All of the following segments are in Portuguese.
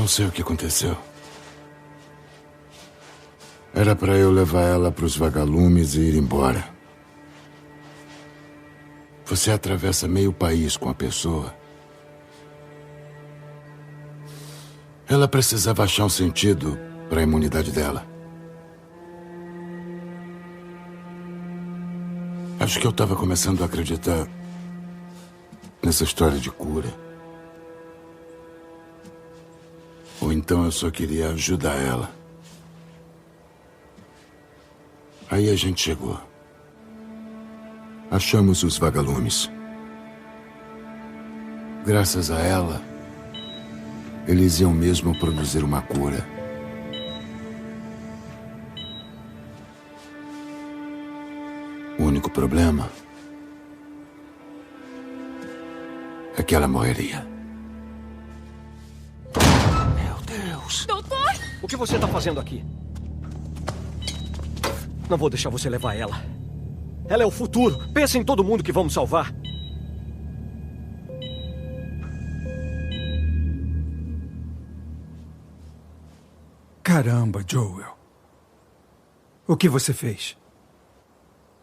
Não sei o que aconteceu. Era pra eu levar ela pros vagalumes e ir embora. Você atravessa meio país com a pessoa. Ela precisava achar um sentido para a imunidade dela. Acho que eu estava começando a acreditar nessa história de cura. Ou então eu só queria ajudar ela. Aí a gente chegou. Achamos os vagalumes. Graças a ela, eles iam mesmo produzir uma cura. O único problema é que ela morreria. Meu Deus! Doutor! O que você está fazendo aqui? Não vou deixar você levar ela. Ela é o futuro. Pensa em todo mundo que vamos salvar. Caramba, Joel. O que você fez?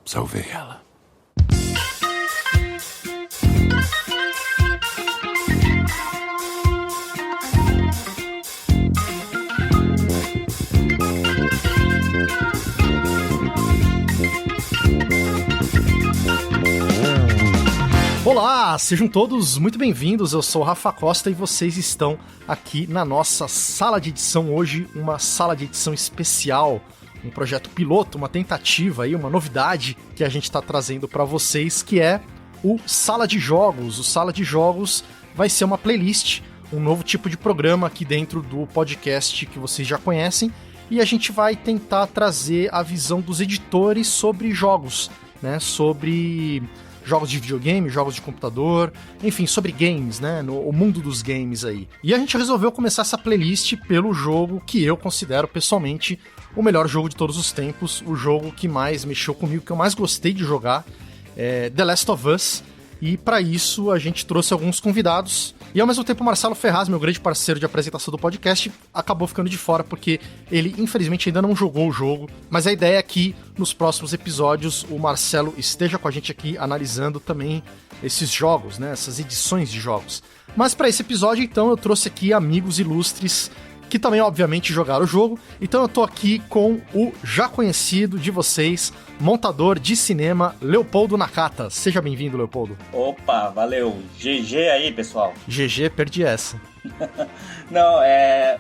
Salvei ela. Olá, sejam todos muito bem-vindos. Eu sou o Rafa Costa e vocês estão aqui na nossa sala de edição hoje, uma sala de edição especial, um projeto piloto, uma tentativa aí, uma novidade que a gente está trazendo para vocês, que é o Sala de Jogos. O Sala de Jogos vai ser uma playlist, um novo tipo de programa aqui dentro do podcast que vocês já conhecem, e a gente vai tentar trazer a visão dos editores sobre jogos, né? Sobre jogos de videogame, jogos de computador, enfim, sobre games, né? O mundo dos games aí. E a gente resolveu começar essa playlist pelo jogo que eu considero pessoalmente o melhor jogo de todos os tempos, o jogo que mais mexeu comigo, que eu mais gostei de jogar, The Last of Us. E para isso a gente trouxe alguns convidados. E ao mesmo tempo o Marcelo Ferraz, meu grande parceiro de apresentação do podcast, acabou ficando de fora porque ele infelizmente ainda não jogou o jogo. Mas a ideia é que nos próximos episódios o Marcelo esteja com a gente aqui analisando também esses jogos, né? Essas edições de jogos. Mas para esse episódio então eu trouxe aqui amigos ilustres que também, obviamente, jogaram o jogo. Então eu tô aqui com o já conhecido de vocês, montador de cinema, Leopoldo Nakata. Seja bem-vindo, Leopoldo. Opa, valeu. GG aí, pessoal. GG, perdi essa. Não,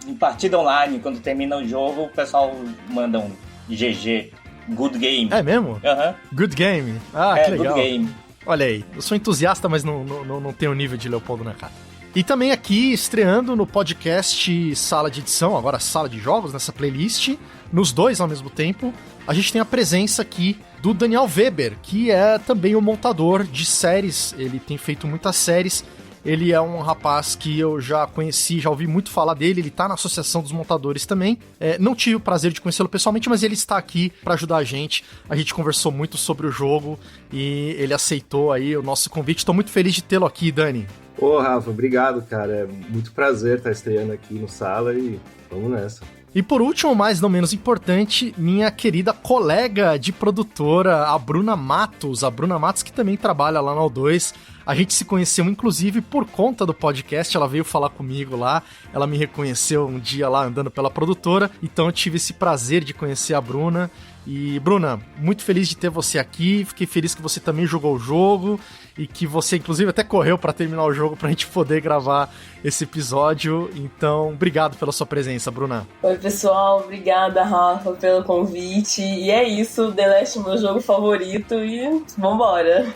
em partida online, quando termina o jogo, o pessoal manda um GG, good game. É mesmo? Aham. Good game. Ah, que legal. Good game. Olha aí, eu sou entusiasta, mas não tenho o nível de Leopoldo Nakata. E também aqui, estreando no podcast Sala de Edição, agora Sala de Jogos, nessa playlist, nos dois ao mesmo tempo, a gente tem a presença aqui do Daniel Weber, que é também um montador de séries. Ele tem feito muitas séries. Ele é um rapaz que eu já conheci, já ouvi muito falar dele. Ele tá na Associação dos Montadores também. Não tive o prazer de conhecê-lo pessoalmente, mas ele está aqui para ajudar a gente. A gente conversou muito sobre o jogo e ele aceitou aí o nosso convite. Estou muito feliz de tê-lo aqui, Dani. Ô, Rafa, obrigado, cara. É muito prazer estar estreando aqui no Sala e vamos nessa. E por último, mas não menos importante, minha querida colega de produtora, a Bruna Matos. A Bruna Matos, que também trabalha lá na O2. A gente se conheceu, inclusive, por conta do podcast. Ela veio falar comigo lá. Ela me reconheceu um dia lá andando pela produtora. Então eu tive esse prazer de conhecer a Bruna. E, Bruna, muito feliz de ter você aqui. Fiquei feliz que você também jogou o jogo e que você, inclusive, até correu para terminar o jogo pra gente poder gravar esse episódio. Então, obrigado pela sua presença, Bruna. Oi, pessoal. Obrigada, Rafa, pelo convite. E é isso, The Last é meu jogo favorito e vambora.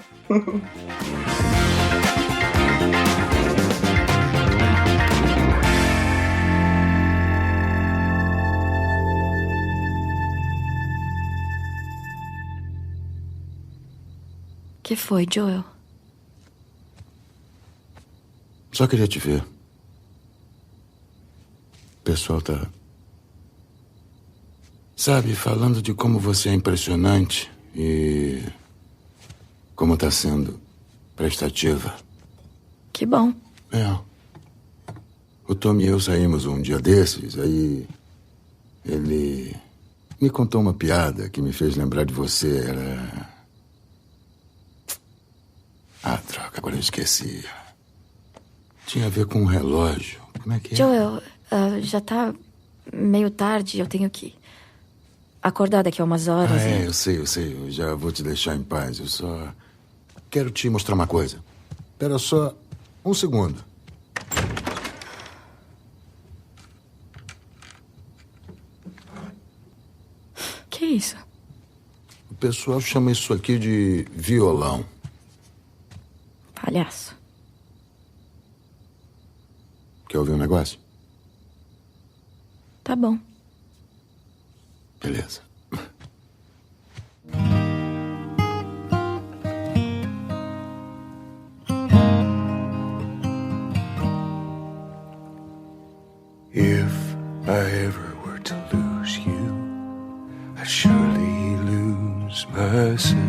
Que foi, Joel? Só queria te ver. O pessoal tá... Sabe, falando de como você é impressionante e... como tá sendo prestativa. Que bom. É. O Tom e eu saímos um dia desses, aí ele me contou uma piada que me fez lembrar de você. Era... Ah, droga, agora eu esqueci. Tinha a ver com um relógio. Como é que é? Joel, já tá meio tarde, eu tenho que acordar daqui a umas horas. Eu sei. Eu já vou te deixar em paz. Eu só quero te mostrar uma coisa. Espera só um segundo. Que isso? O pessoal chama isso aqui de violão. Palhaço. Quer ouvir um negócio? Tá bom. Beleza. If I ever were to lose you, I'd surely lose myself.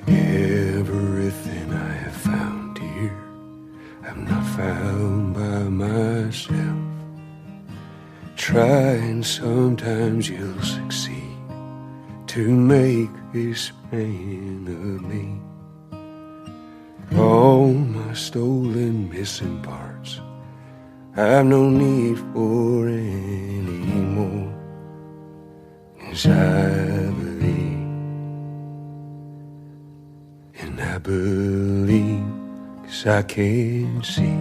Everything I have found here, I'm not found by myself. Try and sometimes you'll succeed to make this man of me. All my stolen missing parts, I've no need for any more. 'Cause I believe, and I believe 'cause I can see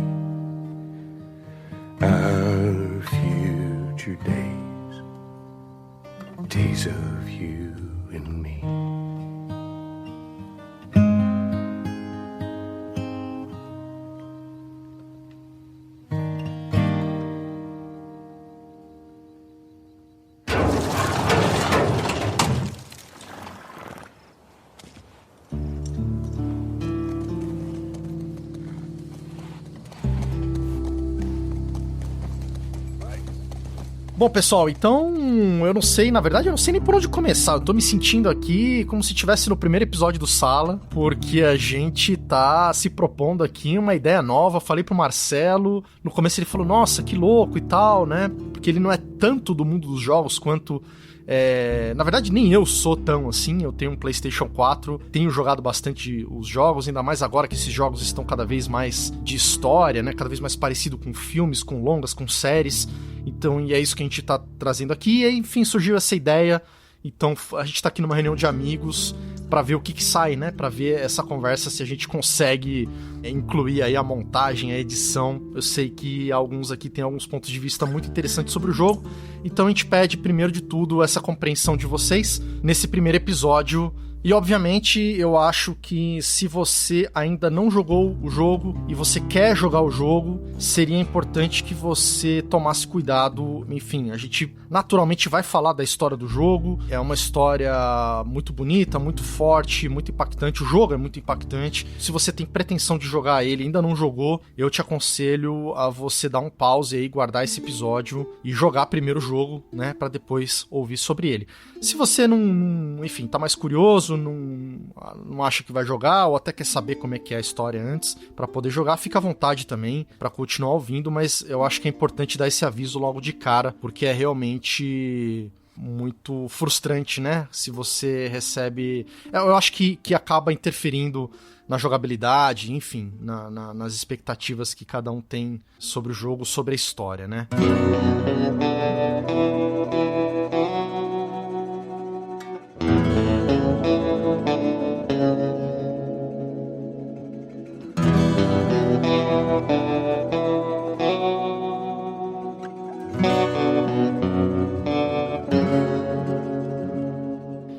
our future days, days of you and me. Bom, pessoal, então eu não sei, na verdade eu não sei nem por onde começar. Eu tô me sentindo aqui como se estivesse no primeiro episódio do Sala, porque a gente tá se propondo aqui uma ideia nova. Falei pro Marcelo, no começo ele falou, nossa, que louco e tal, né? Porque ele não é tanto do mundo dos jogos quanto... na verdade, nem eu sou tão assim. Eu tenho um PlayStation 4, tenho jogado bastante os jogos, ainda mais agora que esses jogos estão cada vez mais de história, né? Cada vez mais parecido com filmes, com longas, com séries. Então, e é isso que a gente tá trazendo aqui. E, enfim, surgiu essa ideia. Então, a gente tá aqui numa reunião de amigos pra ver o que sai, né? Pra ver essa conversa, se a gente consegue incluir aí a montagem, a edição. Eu sei que alguns aqui têm alguns pontos de vista muito interessantes sobre o jogo. Então, a gente pede, primeiro de tudo, essa compreensão de vocês nesse primeiro episódio. E, obviamente, eu acho que se você ainda não jogou o jogo e você quer jogar o jogo, seria importante que você tomasse cuidado. Enfim, a gente naturalmente vai falar da história do jogo. É uma história muito bonita, muito forte, muito impactante. O jogo é muito impactante. Se você tem pretensão de jogar ele e ainda não jogou, eu te aconselho a você dar um pause aí, guardar esse episódio e jogar primeiro o jogo, né, para depois ouvir sobre ele. Se você não, enfim, tá mais curioso, não acha que vai jogar ou até quer saber como é que é a história antes pra poder jogar, fica à vontade também pra continuar ouvindo, mas eu acho que é importante dar esse aviso logo de cara, porque é realmente muito frustrante, né? Se você recebe... Eu acho que acaba interferindo na jogabilidade, enfim, nas expectativas que cada um tem sobre o jogo, sobre a história, né?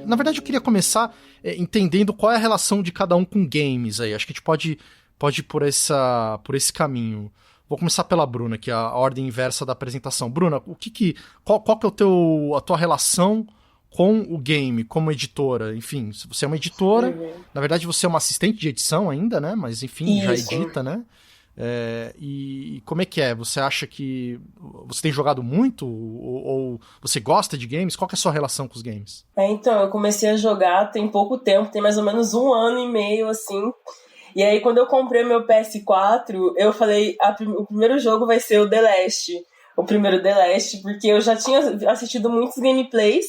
Na verdade, eu queria começar entendendo qual é a relação de cada um com games aí. Acho que a gente pode ir por esse caminho. Vou começar pela Bruna, que é a ordem inversa da apresentação. Bruna, qual que é a tua relação com o game, como editora? Enfim, se você é uma editora, na verdade você é uma assistente de edição ainda, né? Mas enfim, já edita, né? E como é que é? Você acha que você tem jogado muito? Ou você gosta de games? Qual que é a sua relação com os games? Então, eu comecei a jogar tem pouco tempo, tem mais ou menos 1 ano e meio, assim. E aí, quando eu comprei meu PS4, eu falei, o primeiro jogo vai ser o The Last. O primeiro The Last, porque eu já tinha assistido muitos gameplays.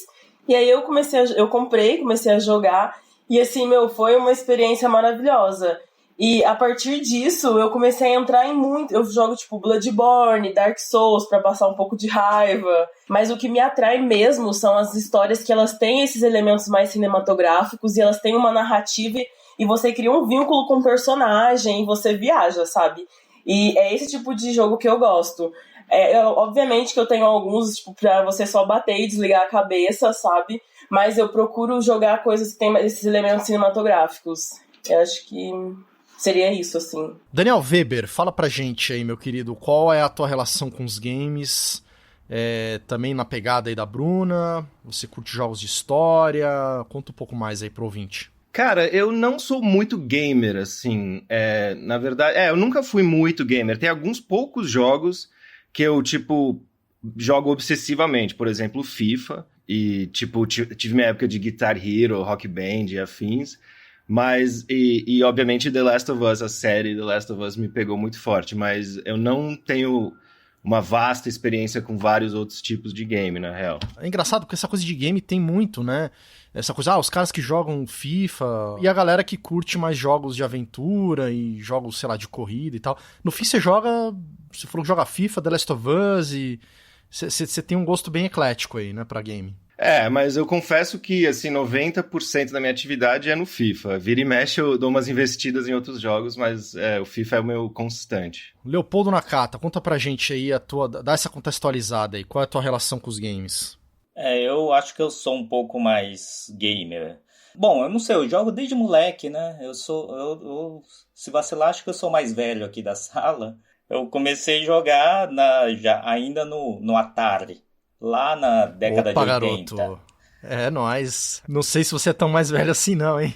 E aí eu comecei a jogar. E assim, foi uma experiência maravilhosa. E a partir disso, eu comecei a entrar em muito... Eu jogo, tipo, Bloodborne, Dark Souls, pra passar um pouco de raiva. Mas o que me atrai mesmo são as histórias que elas têm esses elementos mais cinematográficos e elas têm uma narrativa e você cria um vínculo com o personagem e você viaja, sabe? E é esse tipo de jogo que eu gosto. Obviamente que eu tenho alguns, tipo, pra você só bater e desligar a cabeça, sabe? Mas eu procuro jogar coisas que têm esses elementos cinematográficos. Eu acho que... seria isso, assim. Daniel Weber, fala pra gente aí, meu querido, qual é a tua relação com os games? Também na pegada aí da Bruna? Você curte jogos de história? Conta um pouco mais aí pro ouvinte. Cara, eu não sou muito gamer, assim. Na verdade, eu nunca fui muito gamer. Tem alguns poucos jogos que eu, tipo, jogo obsessivamente. Por exemplo, FIFA. E, tipo, tive minha época de Guitar Hero, Rock Band e afins. Mas, e obviamente The Last of Us, a série The Last of Us me pegou muito forte, mas eu não tenho uma vasta experiência com vários outros tipos de game, na real. É engraçado porque essa coisa de game tem muito, né? Essa coisa, os caras que jogam FIFA e a galera que curte mais jogos de aventura e jogos, sei lá, de corrida e tal. No fim você falou que joga FIFA, The Last of Us e você tem um gosto bem eclético aí, né, pra game. Mas eu confesso que, assim, 90% da minha atividade é no FIFA. Vira e mexe, eu dou umas investidas em outros jogos, mas o FIFA é o meu constante. Leopoldo Nakata, conta pra gente aí dá essa contextualizada aí, qual é a tua relação com os games? Eu acho que eu sou um pouco mais gamer. Bom, eu não sei, eu jogo desde moleque, né? Se vacilar, acho que eu sou mais velho aqui da sala. Eu comecei a jogar ainda no Atari. Lá na década de 80. Garoto. Nóis. Não sei se você é tão mais velho assim não, hein?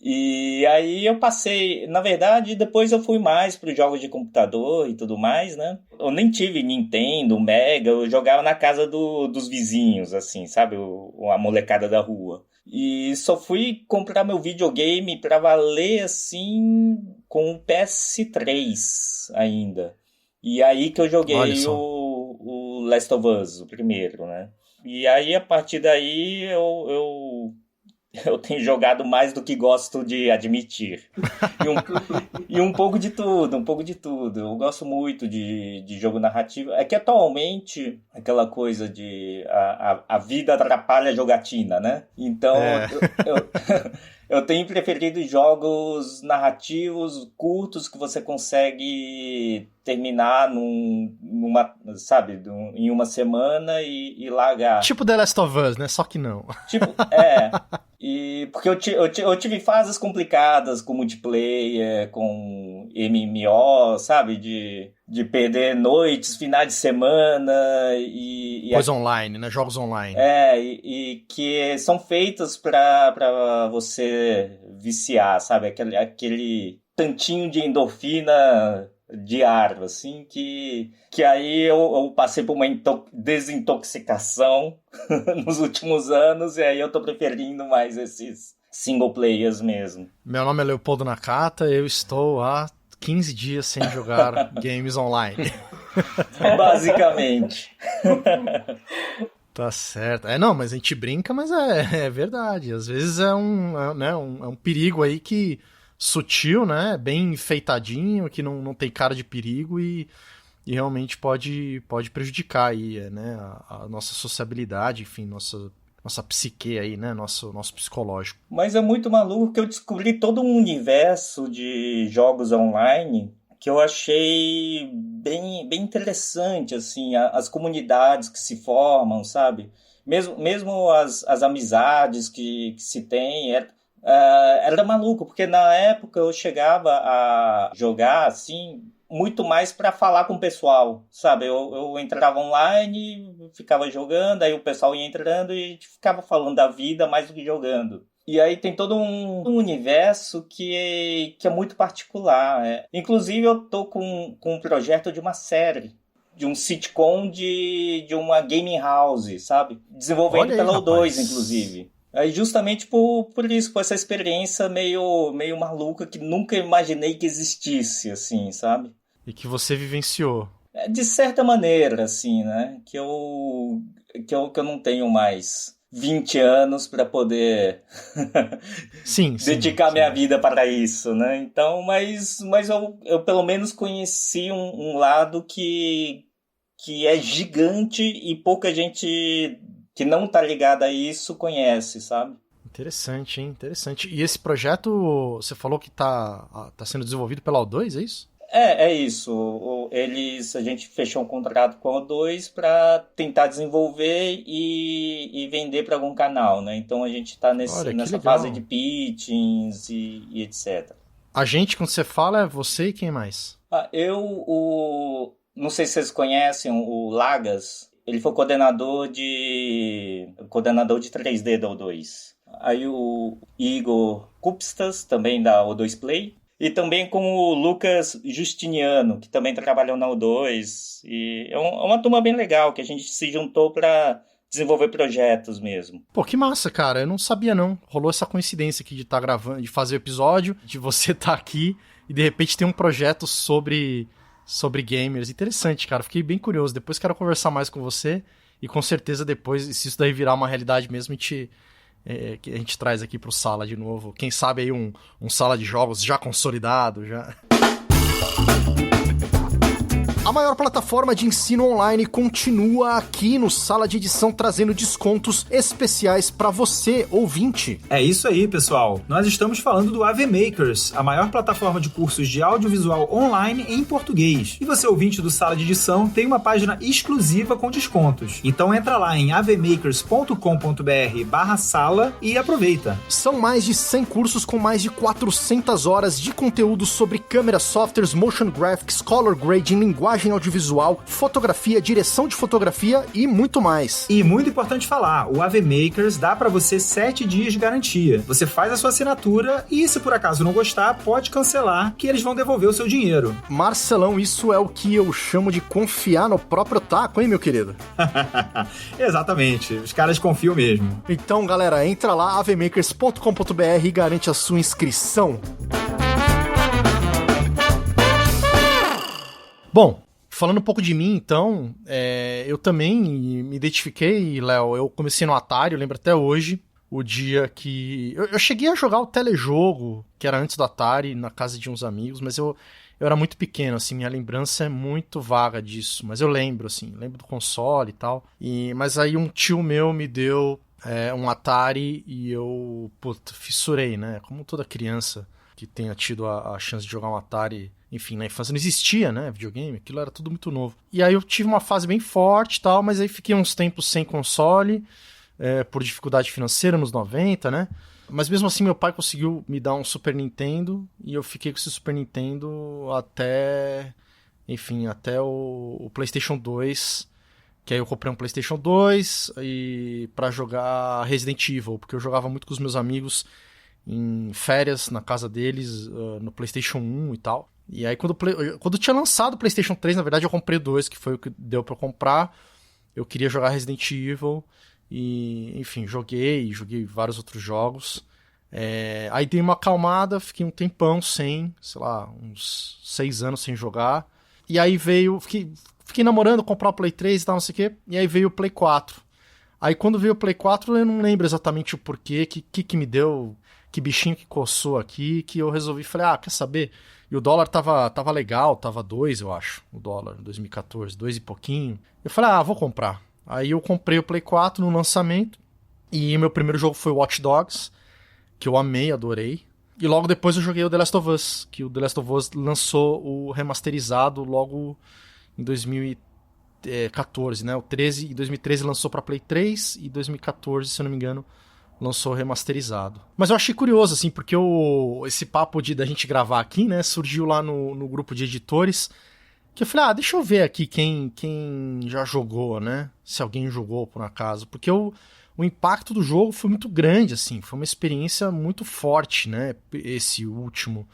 E aí eu passei... Na verdade, depois eu fui mais para os jogos de computador e tudo mais, né? Eu nem tive Nintendo, Mega, eu jogava na casa dos vizinhos, assim, sabe? A molecada da rua. E só fui comprar meu videogame pra valer, assim, com o PS3 ainda. E aí que eu joguei o Last of Us, o primeiro, né? E aí, a partir daí, eu tenho jogado mais do que gosto de admitir. E um pouco de tudo, Eu gosto muito de jogo narrativo. É que atualmente, aquela coisa de a vida atrapalha a jogatina, né? Então, eu tenho preferido jogos narrativos curtos que você consegue terminar em uma semana e largar. Tipo The Last of Us, né? Só que não. Porque eu tive fases complicadas com multiplayer, com MMO, sabe? De perder noites, finais de semana Coisa online, né? Jogos online. E que são feitas pra você viciar, sabe? Aquele tantinho de endorfina diário, assim, que aí eu passei por uma desintoxicação nos últimos anos, e aí eu tô preferindo mais esses single players mesmo. Meu nome é Leopoldo Nakata, eu estou há 15 dias sem jogar games online. Basicamente. Tá certo. Não, mas a gente brinca, mas é verdade. Às vezes é um perigo aí que sutil, né? Bem enfeitadinho, que não tem cara de perigo e realmente pode prejudicar aí, né? A nossa sociabilidade, enfim, nossa psique aí, né? Nosso psicológico. Mas é muito maluco que eu descobri todo um universo de jogos online que eu achei bem interessante, assim, as comunidades que se formam, sabe? Mesmo as amizades que se tem, era maluco, porque na época eu chegava a jogar, assim, muito mais para falar com o pessoal, sabe? Eu entrava online, ficava jogando, aí o pessoal ia entrando e ficava falando da vida mais do que jogando. E aí tem todo um universo que é muito particular. Inclusive eu tô com um projeto de uma série, de um sitcom de uma gaming house, sabe? Desenvolvendo pela O2, inclusive. Aí justamente por isso, por essa experiência meio maluca que nunca imaginei que existisse, assim, sabe? E que você vivenciou. De certa maneira, assim, né? Que eu não tenho mais 20 anos para poder dedicar minha vida para isso, né? Então, mas eu pelo menos conheci um lado que é gigante e pouca gente que não tá ligada a isso conhece, sabe? Interessante, hein? Interessante. E esse projeto, você falou que tá sendo desenvolvido pela O2, é isso? É isso. A gente fechou um contrato com a O2 para tentar desenvolver e vender para algum canal, né? Então a gente tá nessa fase de pitchings e etc. A gente, quando você fala, é você e quem mais? Não sei se vocês conhecem o Lagas. Ele foi coordenador de 3D da O2. Aí o Igor Kupstas, também da O2 Play. E também com o Lucas Justiniano, que também trabalhou na O2. E é uma turma bem legal, que a gente se juntou para desenvolver projetos mesmo. Pô, que massa, cara. Eu não sabia, não. Rolou essa coincidência aqui de estar gravando, de fazer o episódio, de você estar aqui e de repente ter um projeto sobre gamers. Interessante, cara. Fiquei bem curioso. Depois quero conversar mais com você e com certeza depois, se isso daí virar uma realidade mesmo, que a gente traz aqui pro Sala de novo. Quem sabe aí um Sala de Jogos já consolidado, já... A maior plataforma de ensino online continua aqui no Sala de Edição, trazendo descontos especiais para você, ouvinte. É isso aí, pessoal. Nós estamos falando do AV Makers, a maior plataforma de cursos de audiovisual online em português. E você, ouvinte do Sala de Edição, tem uma página exclusiva com descontos. Então entra lá em avmakers.com.br/sala e aproveita. São mais de 100 cursos com mais de 400 horas de conteúdo sobre câmeras, softwares, motion graphics, color grading, linguagem audiovisual, fotografia, direção de fotografia e muito mais. E muito importante falar, o AV Makers dá pra você 7 dias de garantia. Você faz a sua assinatura e, se por acaso não gostar, pode cancelar, que eles vão devolver o seu dinheiro. Marcelão, isso é o que eu chamo de confiar no próprio taco, hein, meu querido? Exatamente, os caras confiam mesmo. Então, galera, entra lá, avmakers.com.br e garante a sua inscrição. Bom, falando um pouco de mim, então, eu também me identifiquei, Léo, eu comecei no Atari, eu lembro até hoje, o dia que... Eu cheguei a jogar o telejogo, que era antes do Atari, na casa de uns amigos, mas eu era muito pequeno, assim, minha lembrança é muito vaga disso, mas eu lembro, assim, lembro do console e tal, mas aí um tio meu me deu um Atari e eu, fissurei, né, como toda criança que tenha tido a chance de jogar um Atari... Enfim, na infância não existia, né, videogame, aquilo era tudo muito novo. E aí eu tive uma fase bem forte e tal, mas aí fiquei uns tempos sem console, por dificuldade financeira nos 90, né? Mas mesmo assim meu pai conseguiu me dar um Super Nintendo e eu fiquei com esse Super Nintendo até o PlayStation 2, que aí eu comprei um PlayStation 2 e pra jogar Resident Evil, porque eu jogava muito com os meus amigos em férias na casa deles, no PlayStation 1 e tal. E aí quando tinha lançado o PlayStation 3, na verdade eu comprei o 2, que foi o que deu pra eu comprar. Eu queria jogar Resident Evil e, enfim, joguei vários outros jogos. Aí dei uma acalmada, fiquei um tempão sem, sei lá, uns 6 anos sem jogar. E aí fiquei namorando, comprar o Play 3 e tal, não sei o quê. E aí veio o Play 4. Aí quando veio o Play 4 eu não lembro exatamente o porquê, que me deu, que bichinho que coçou aqui, que eu resolvi, falei, quer saber? E o dólar tava legal, tava 2, eu acho, o dólar, em 2014, 2 e pouquinho. Eu falei, vou comprar. Aí eu comprei o Play 4 no lançamento, e meu primeiro jogo foi Watch Dogs, que eu amei, adorei. E logo depois eu joguei o The Last of Us, que o The Last of Us lançou o remasterizado logo em 2014, né? O 13, em 2013 lançou para Play 3, e 2014, se eu não me engano, lançou remasterizado. Mas eu achei curioso, assim, porque esse papo da gente gravar aqui, né, surgiu lá no grupo de editores, que eu falei, deixa eu ver aqui quem já jogou, né, se alguém jogou por acaso, porque o impacto do jogo foi muito grande, assim, foi uma experiência muito forte, né, esse último,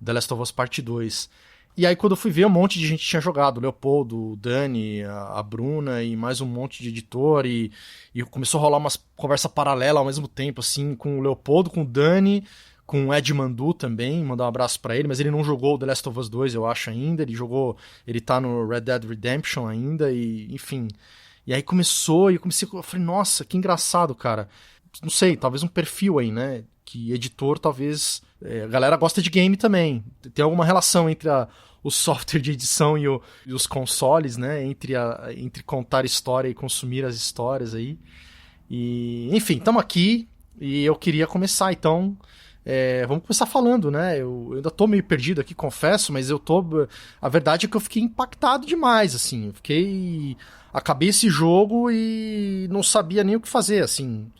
The Last of Us Part 2. E aí quando eu fui ver, um monte de gente tinha jogado, o Leopoldo, o Dani, a Bruna e mais um monte de editor, e começou a rolar umas conversa paralela ao mesmo tempo, assim, com o Leopoldo, com o Dani, com o Ed Mandu também, mandar um abraço pra ele, mas ele não jogou o The Last of Us 2, eu acho, ainda, ele tá no Red Dead Redemption ainda, e enfim. E aí eu falei, nossa, que engraçado, cara. Não sei, talvez um perfil aí, né, que editor, talvez, a galera gosta de game também, tem alguma relação entre o software de edição e os consoles, né, entre contar história e consumir as histórias aí. E, enfim, estamos aqui e eu queria começar, então, vamos começar falando, né, eu ainda tô meio perdido aqui, confesso, mas a verdade é que eu fiquei impactado demais, assim, acabei esse jogo e não sabia nem o que fazer, assim,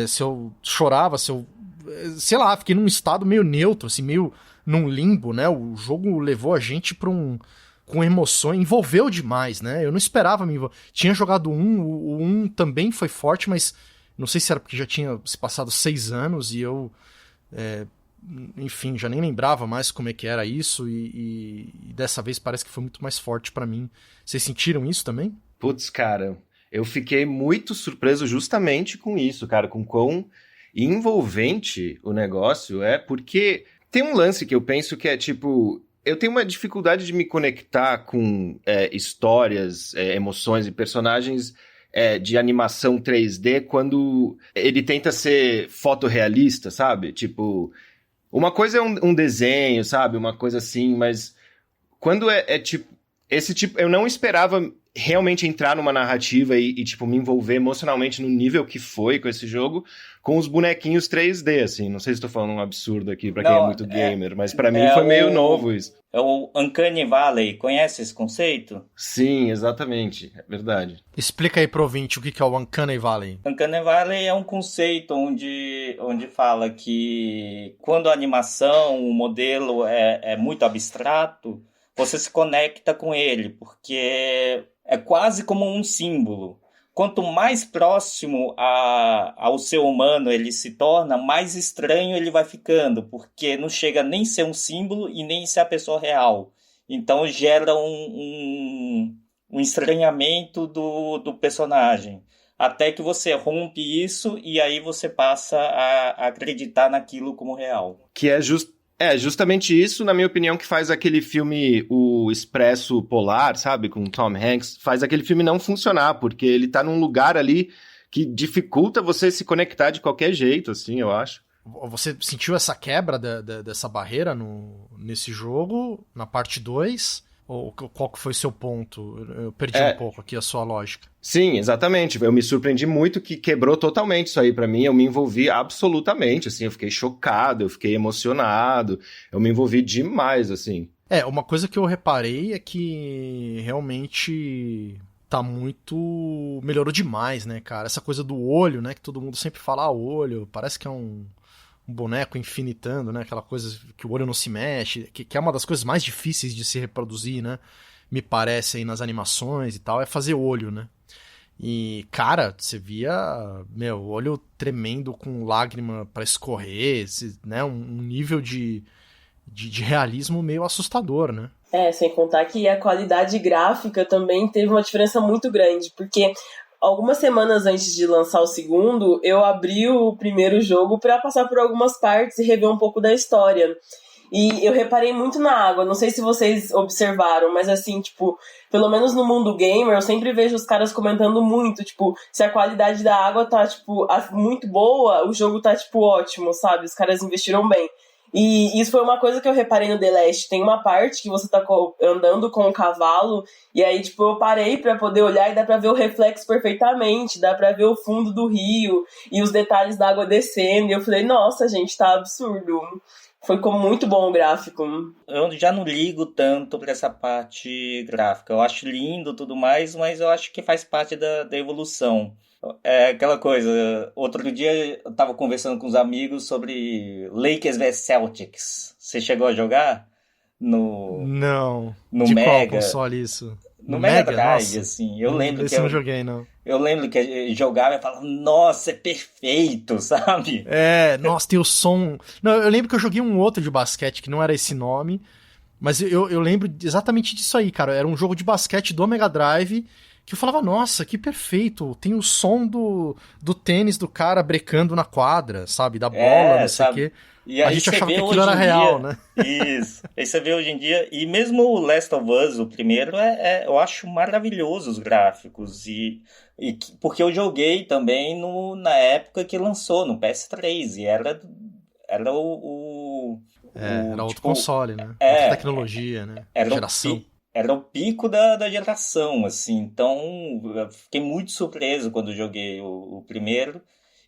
se eu chorava, sei lá, fiquei num estado meio neutro, assim, meio num limbo, né? O jogo levou a gente com emoções, envolveu demais, né? Eu não esperava me envolver. Tinha jogado o 1 também foi forte, mas não sei se era porque já tinha se passado 6 anos e eu, enfim, já nem lembrava mais como é que era isso e dessa vez parece que foi muito mais forte pra mim. Vocês sentiram isso também? Putz, cara, eu fiquei muito surpreso justamente com isso, cara, com quão envolvente o negócio porque tem um lance que eu penso que é tipo, eu tenho uma dificuldade de me conectar com histórias, emoções e personagens de animação 3D quando ele tenta ser fotorrealista, sabe? Tipo, uma coisa é um desenho, sabe? Uma coisa assim, mas quando tipo, esse tipo, eu não esperava realmente entrar numa narrativa e tipo, me envolver emocionalmente no nível que foi com esse jogo, com os bonequinhos 3D, assim. Não sei se estou falando um absurdo aqui pra quem é muito gamer, mas pra mim foi meio novo isso. É o Uncanny Valley, conhece esse conceito? Sim, exatamente, é verdade. Explica aí pro ouvinte o que é o Uncanny Valley. Uncanny Valley é um conceito onde fala que quando a animação, o modelo é muito abstrato, você se conecta com ele, porque é quase como um símbolo. Quanto mais próximo ao ser humano ele se torna, mais estranho ele vai ficando, porque não chega nem a ser um símbolo e nem a ser a pessoa real. Então gera um estranhamento do personagem. Até que você rompe isso e aí você passa a acreditar naquilo como real. Que é justamente isso, na minha opinião, que faz aquele filme, o Expresso Polar, sabe, com Tom Hanks, faz aquele filme não funcionar, porque ele tá num lugar ali que dificulta você se conectar de qualquer jeito, assim, eu acho. Você sentiu essa quebra dessa barreira nesse jogo, na parte 2? Ou qual que foi seu ponto? Eu perdi um pouco aqui a sua lógica. Sim, exatamente. Eu me surpreendi muito que quebrou totalmente isso aí pra mim. Eu me envolvi absolutamente, assim. Eu fiquei chocado, eu fiquei emocionado. Eu me envolvi demais, assim. Uma coisa que eu reparei é que realmente tá muito... melhorou demais, né, cara? Essa coisa do olho, né? Que todo mundo sempre fala, olho. Parece que é um boneco infinitando, né? Aquela coisa que o olho não se mexe, que é uma das coisas mais difíceis de se reproduzir, né? Me parece aí nas animações e tal, é fazer olho, né? E, cara, você via, olho tremendo com lágrima pra escorrer, né? Um nível de realismo meio assustador, né? Sem contar que a qualidade gráfica também teve uma diferença muito grande, porque algumas semanas antes de lançar o segundo, eu abri o primeiro jogo pra passar por algumas partes e rever um pouco da história. E eu reparei muito na água, não sei se vocês observaram, mas assim, tipo, pelo menos no mundo gamer, eu sempre vejo os caras comentando muito, tipo, se a qualidade da água tá, tipo, muito boa, o jogo tá, tipo, ótimo, sabe? Os caras investiram bem. E isso foi uma coisa que eu reparei no The Last. Tem uma parte que você tá andando com um cavalo, e aí, tipo, eu parei pra poder olhar e dá pra ver o reflexo perfeitamente, dá pra ver o fundo do rio e os detalhes da água descendo. E eu falei, nossa, gente, tá absurdo. Foi muito bom o gráfico. Eu já não ligo tanto pra essa parte gráfica. Eu acho lindo e tudo mais, mas eu acho que faz parte da evolução. É aquela coisa, outro dia eu tava conversando com os amigos sobre Lakers vs Celtics. Você chegou a jogar? Não. No de Mega? Qual console isso? No Mega Drive, assim. Eu lembro esse que não joguei, não. Eu lembro que eu jogava e falava, nossa, é perfeito, sabe? Nossa, tem o som... Não, eu lembro que eu joguei um outro de basquete que não era esse nome, Mas eu lembro exatamente disso aí, cara. Era um jogo de basquete do Mega Drive que eu falava, nossa, que perfeito. Tem o som do tênis do cara brecando na quadra, sabe? Da bola, não sei o quê. E aí a gente achava que aquilo hoje era em real, dia, né? Isso. Aí você vê hoje em dia, e mesmo o Last of Us, o primeiro, eu acho maravilhoso os gráficos. Porque eu joguei também na época que lançou, no PS3, e era era outro tipo, console, né? Outra tecnologia, né? Geração. Era o pico da geração, assim. Então, eu fiquei muito surpreso quando joguei o primeiro.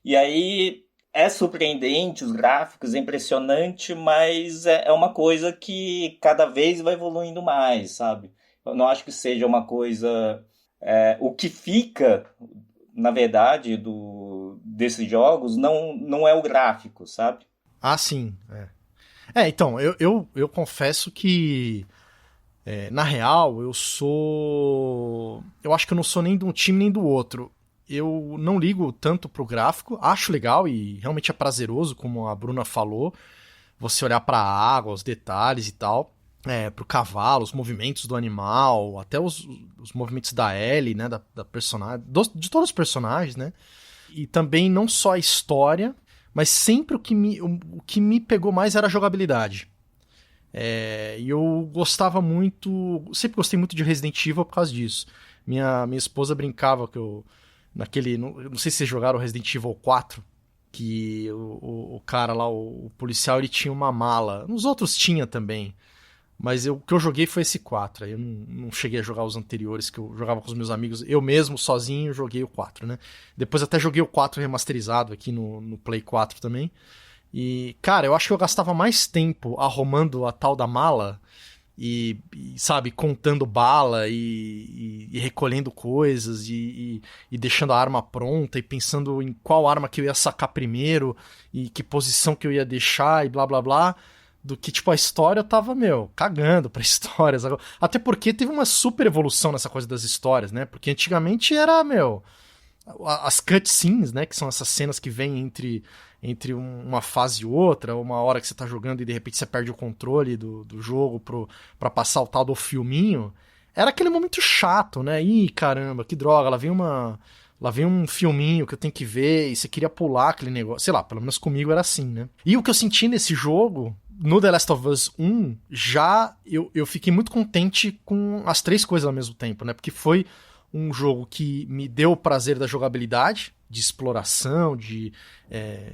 E aí, é surpreendente, os gráficos, é impressionante, mas é uma coisa que cada vez vai evoluindo mais, sabe? Eu não acho que seja uma coisa... o que fica, na verdade, desses jogos não é o gráfico, sabe? Ah, sim. Então, eu confesso que... na real, eu acho que eu não sou nem de um time nem do outro. Eu não ligo tanto pro gráfico, acho legal e realmente é prazeroso, como a Bruna falou, você olhar pra água, os detalhes e tal, pro cavalo, os movimentos do animal, até os movimentos da Ellie, né, da personagem, de todos os personagens, né, e também não só a história, mas sempre o que me pegou mais era a jogabilidade. E eu gostava muito, sempre gostei muito de Resident Evil por causa disso. Minha esposa brincava que não sei se vocês jogaram Resident Evil 4, que o cara lá, o policial, ele tinha uma mala. Os outros tinha também, mas o que eu joguei foi esse 4. Aí eu não cheguei a jogar os anteriores, que eu jogava com os meus amigos. Eu mesmo, sozinho, joguei o 4, né? Depois até joguei o 4 remasterizado aqui no Play 4 também. E, cara, eu acho que eu gastava mais tempo arrumando a tal da mala e sabe, contando bala e recolhendo coisas e deixando a arma pronta e pensando em qual arma que eu ia sacar primeiro e que posição que eu ia deixar e blá blá blá, do que, tipo, a história eu tava, cagando pra histórias. Até porque teve uma super evolução nessa coisa das histórias, né? Porque antigamente era, as cutscenes, né, que são essas cenas que vêm entre uma fase e outra, uma hora que você tá jogando e de repente você perde o controle do jogo pra passar o tal do filminho, era aquele momento chato, né? Ih, caramba, que droga, lá vem um filminho que eu tenho que ver e você queria pular aquele negócio, sei lá, pelo menos comigo era assim, né? E o que eu senti nesse jogo, no The Last of Us 1, eu fiquei muito contente com as três coisas ao mesmo tempo, né? Porque foi um jogo que me deu o prazer da jogabilidade, de exploração, de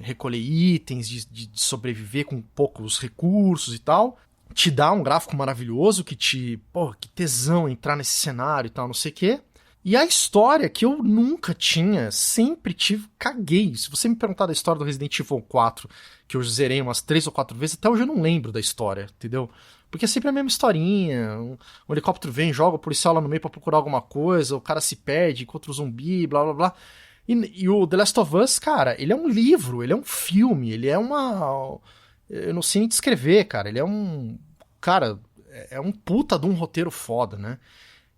recolher itens, de sobreviver com poucos recursos e tal. Te dá um gráfico maravilhoso que tesão entrar nesse cenário e tal, não sei o quê. E a história que eu nunca tinha, sempre tive, caguei. Se você me perguntar da história do Resident Evil 4, que eu zerei umas 3 ou 4 vezes, até hoje eu não lembro da história, entendeu? Porque é sempre a mesma historinha, um helicóptero vem, joga o policial lá no meio pra procurar alguma coisa, o cara se perde, encontra o zumbi, blá blá blá. E o The Last of Us, cara, ele é um livro, ele é um filme, ele é uma... Eu não sei nem descrever, cara, ele é um... Cara, é um puta de um roteiro foda, né?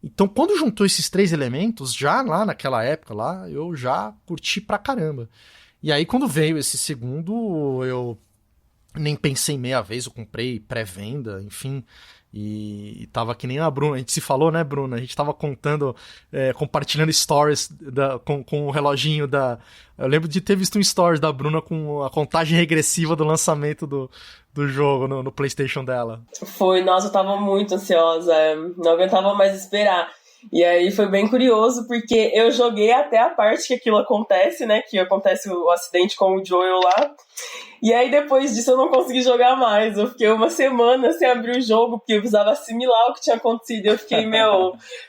Então, quando juntou esses três elementos, já lá naquela época, lá, eu já curti pra caramba. E aí, quando veio esse segundo, eu nem pensei meia vez, eu comprei pré-venda, enfim, e tava que nem a Bruna, a gente se falou, né, Bruna? A gente tava contando, compartilhando stories com o reloginho da... Eu lembro de ter visto um stories da Bruna com a contagem regressiva do lançamento do jogo no PlayStation dela. Foi, nossa, eu tava muito ansiosa, não aguentava mais esperar. E aí foi bem curioso, porque eu joguei até a parte que aquilo acontece, né? Que acontece o acidente com o Joel lá. E aí depois disso eu não consegui jogar mais. Eu fiquei uma semana sem abrir o jogo, porque eu precisava assimilar o que tinha acontecido. Eu fiquei,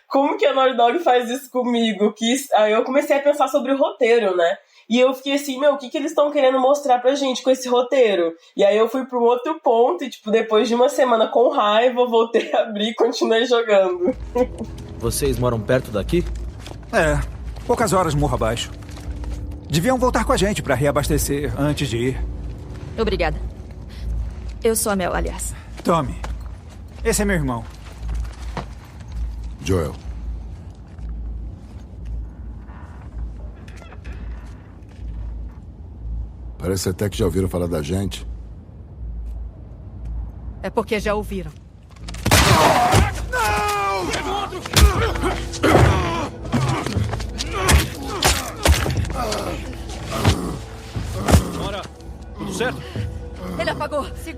como que a Naughty Dog faz isso comigo? Aí eu comecei a pensar sobre o roteiro, né? E eu fiquei assim, o que eles estão querendo mostrar pra gente com esse roteiro? E aí eu fui pra um outro ponto e, depois de uma semana com raiva, voltei a abrir e continuei jogando. Vocês moram perto daqui? Poucas horas morro abaixo. Deviam voltar com a gente pra reabastecer antes de ir. Obrigada. Eu sou a Mel, aliás. Tommy, esse é meu irmão. Joel. Parece até que já ouviram falar da gente. É porque já ouviram.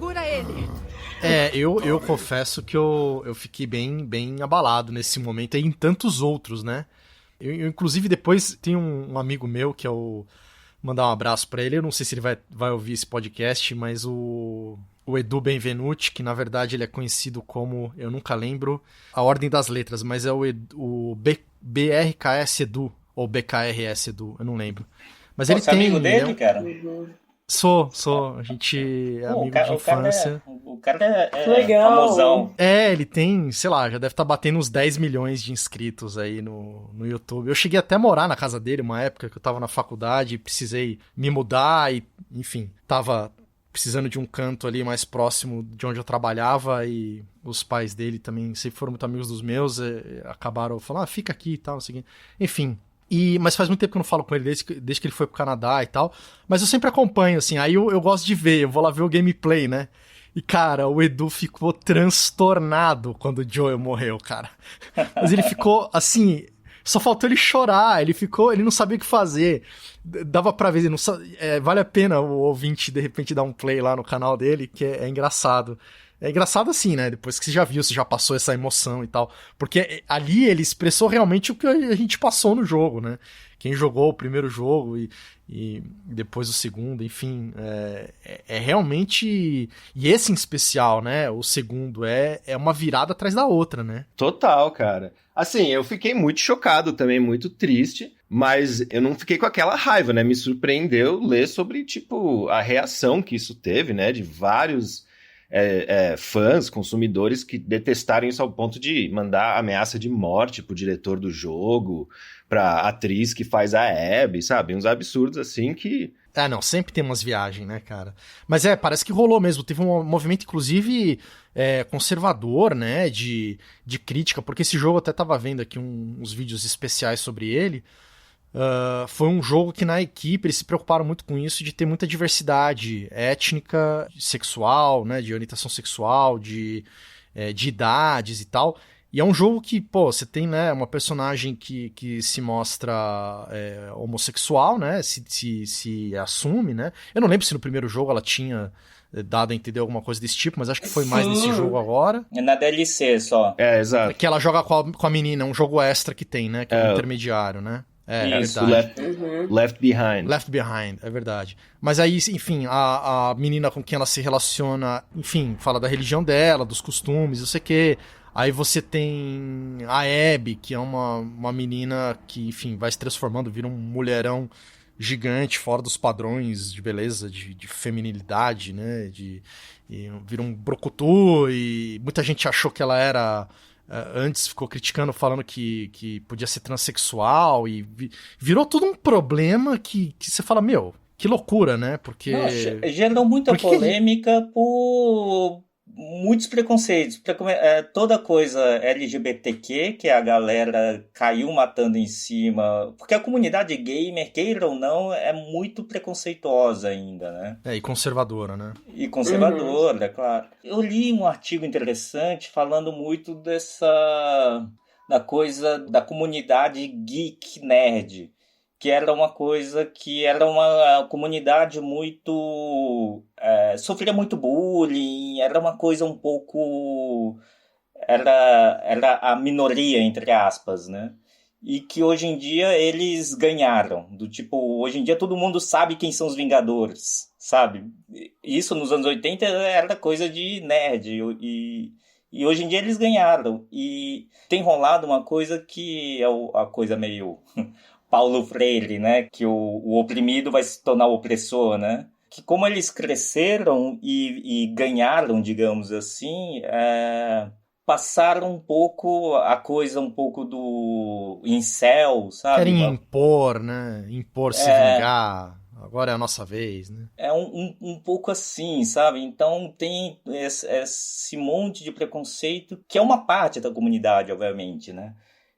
Segura ele! Eu confesso que eu fiquei bem abalado nesse momento e em tantos outros, né? Eu inclusive, depois tem um amigo meu que é o... Mandar um abraço pra ele. Eu não sei se ele vai ouvir esse podcast, mas o Edu Benvenuti, que na verdade ele é conhecido como... Eu nunca lembro a ordem das letras, mas é o BRKS Edu, ou BKRS Edu, eu não lembro. Mas ele tem... amigo dele, cara? Sou. A gente é amigo de infância. O cara é legal. famosão. Ele tem, sei lá, já deve estar batendo uns 10 milhões de inscritos aí no YouTube. Eu cheguei até a morar na casa dele uma época que eu tava na faculdade e precisei me mudar e, enfim, tava precisando de um canto ali mais próximo de onde eu trabalhava e os pais dele também sempre foram muito amigos dos meus, acabaram falando, fica aqui e tal, não sei o quê. Enfim... Mas faz muito tempo que eu não falo com ele, desde que ele foi pro Canadá e tal. Mas eu sempre acompanho, assim. Aí eu gosto de ver, eu vou lá ver o gameplay, né? E, cara, o Edu ficou transtornado quando o Joel morreu, cara. Mas ele ficou, assim... Só faltou ele chorar, ele não sabia o que fazer. Dava pra ver, vale a pena o ouvinte, de repente, dar um play lá no canal dele, que é engraçado. É engraçado assim, né? Depois que você já viu, você já passou essa emoção e tal. Porque ali ele expressou realmente o que a gente passou no jogo, né? Quem jogou o primeiro jogo e depois o segundo, enfim. É realmente... E esse em especial, né? O segundo é uma virada atrás da outra, né? Total, cara. Assim, eu fiquei muito chocado também, muito triste. Mas eu não fiquei com aquela raiva, né? Me surpreendeu ler sobre, tipo, a reação que isso teve, né? De vários... fãs, consumidores que detestaram isso ao ponto de mandar ameaça de morte pro diretor do jogo, pra atriz que faz a Abby, sabe? Uns absurdos assim que... Não, sempre tem umas viagens, né, cara? Mas parece que rolou mesmo. Teve um movimento, inclusive, conservador, né, de crítica, porque esse jogo, eu até tava vendo aqui uns vídeos especiais sobre ele. Foi um jogo que na equipe eles se preocuparam muito com isso, de ter muita diversidade étnica, sexual, né, de orientação sexual, de idades e tal. E é um jogo que, você tem, né, uma personagem que se mostra homossexual, né, se assume, né. Eu não lembro se no primeiro jogo ela tinha dado a entender alguma coisa desse tipo, mas acho que foi mais nesse jogo agora. É na DLC só. Exato. Que ela joga com a menina, um jogo extra que tem, né, que é um intermediário, né. Isso, verdade. Left Behind. Left Behind, é verdade. Mas aí, enfim, a menina com quem ela se relaciona, enfim, fala da religião dela, dos costumes, não sei o quê. Aí você tem a Abby, que é uma menina que, enfim, vai se transformando, vira um mulherão gigante, fora dos padrões de beleza, de feminilidade, né? Vira um brucutu e muita gente achou que ela era... Antes ficou criticando, falando que podia ser transexual e virou tudo um problema que você fala, meu, que loucura, né? Porque... Gerou muita polêmica por muitos preconceitos. Toda coisa LGBTQ, que a galera caiu matando em cima, porque a comunidade gamer, queira ou não, é muito preconceituosa ainda, né? E conservadora, né? E conservadora, claro. Eu li um artigo interessante falando muito da coisa da comunidade geek nerd, que era uma coisa que era uma comunidade muito... sofria muito bullying, era uma coisa um pouco... Era a minoria, entre aspas, né? E que hoje em dia eles ganharam. Hoje em dia todo mundo sabe quem são os Vingadores, sabe? Isso nos anos 80 era coisa de nerd. E hoje em dia eles ganharam. E tem rolado uma coisa que é a coisa meio... Paulo Freire, né? Que o oprimido vai se tornar o opressor, né? Que como eles cresceram e ganharam, digamos assim, passaram um pouco a coisa um pouco do incel, sabe? Querem impor, né? Se vingar. Agora é a nossa vez, né? É um pouco assim, sabe? Então tem esse monte de preconceito, que é uma parte da comunidade, obviamente, né?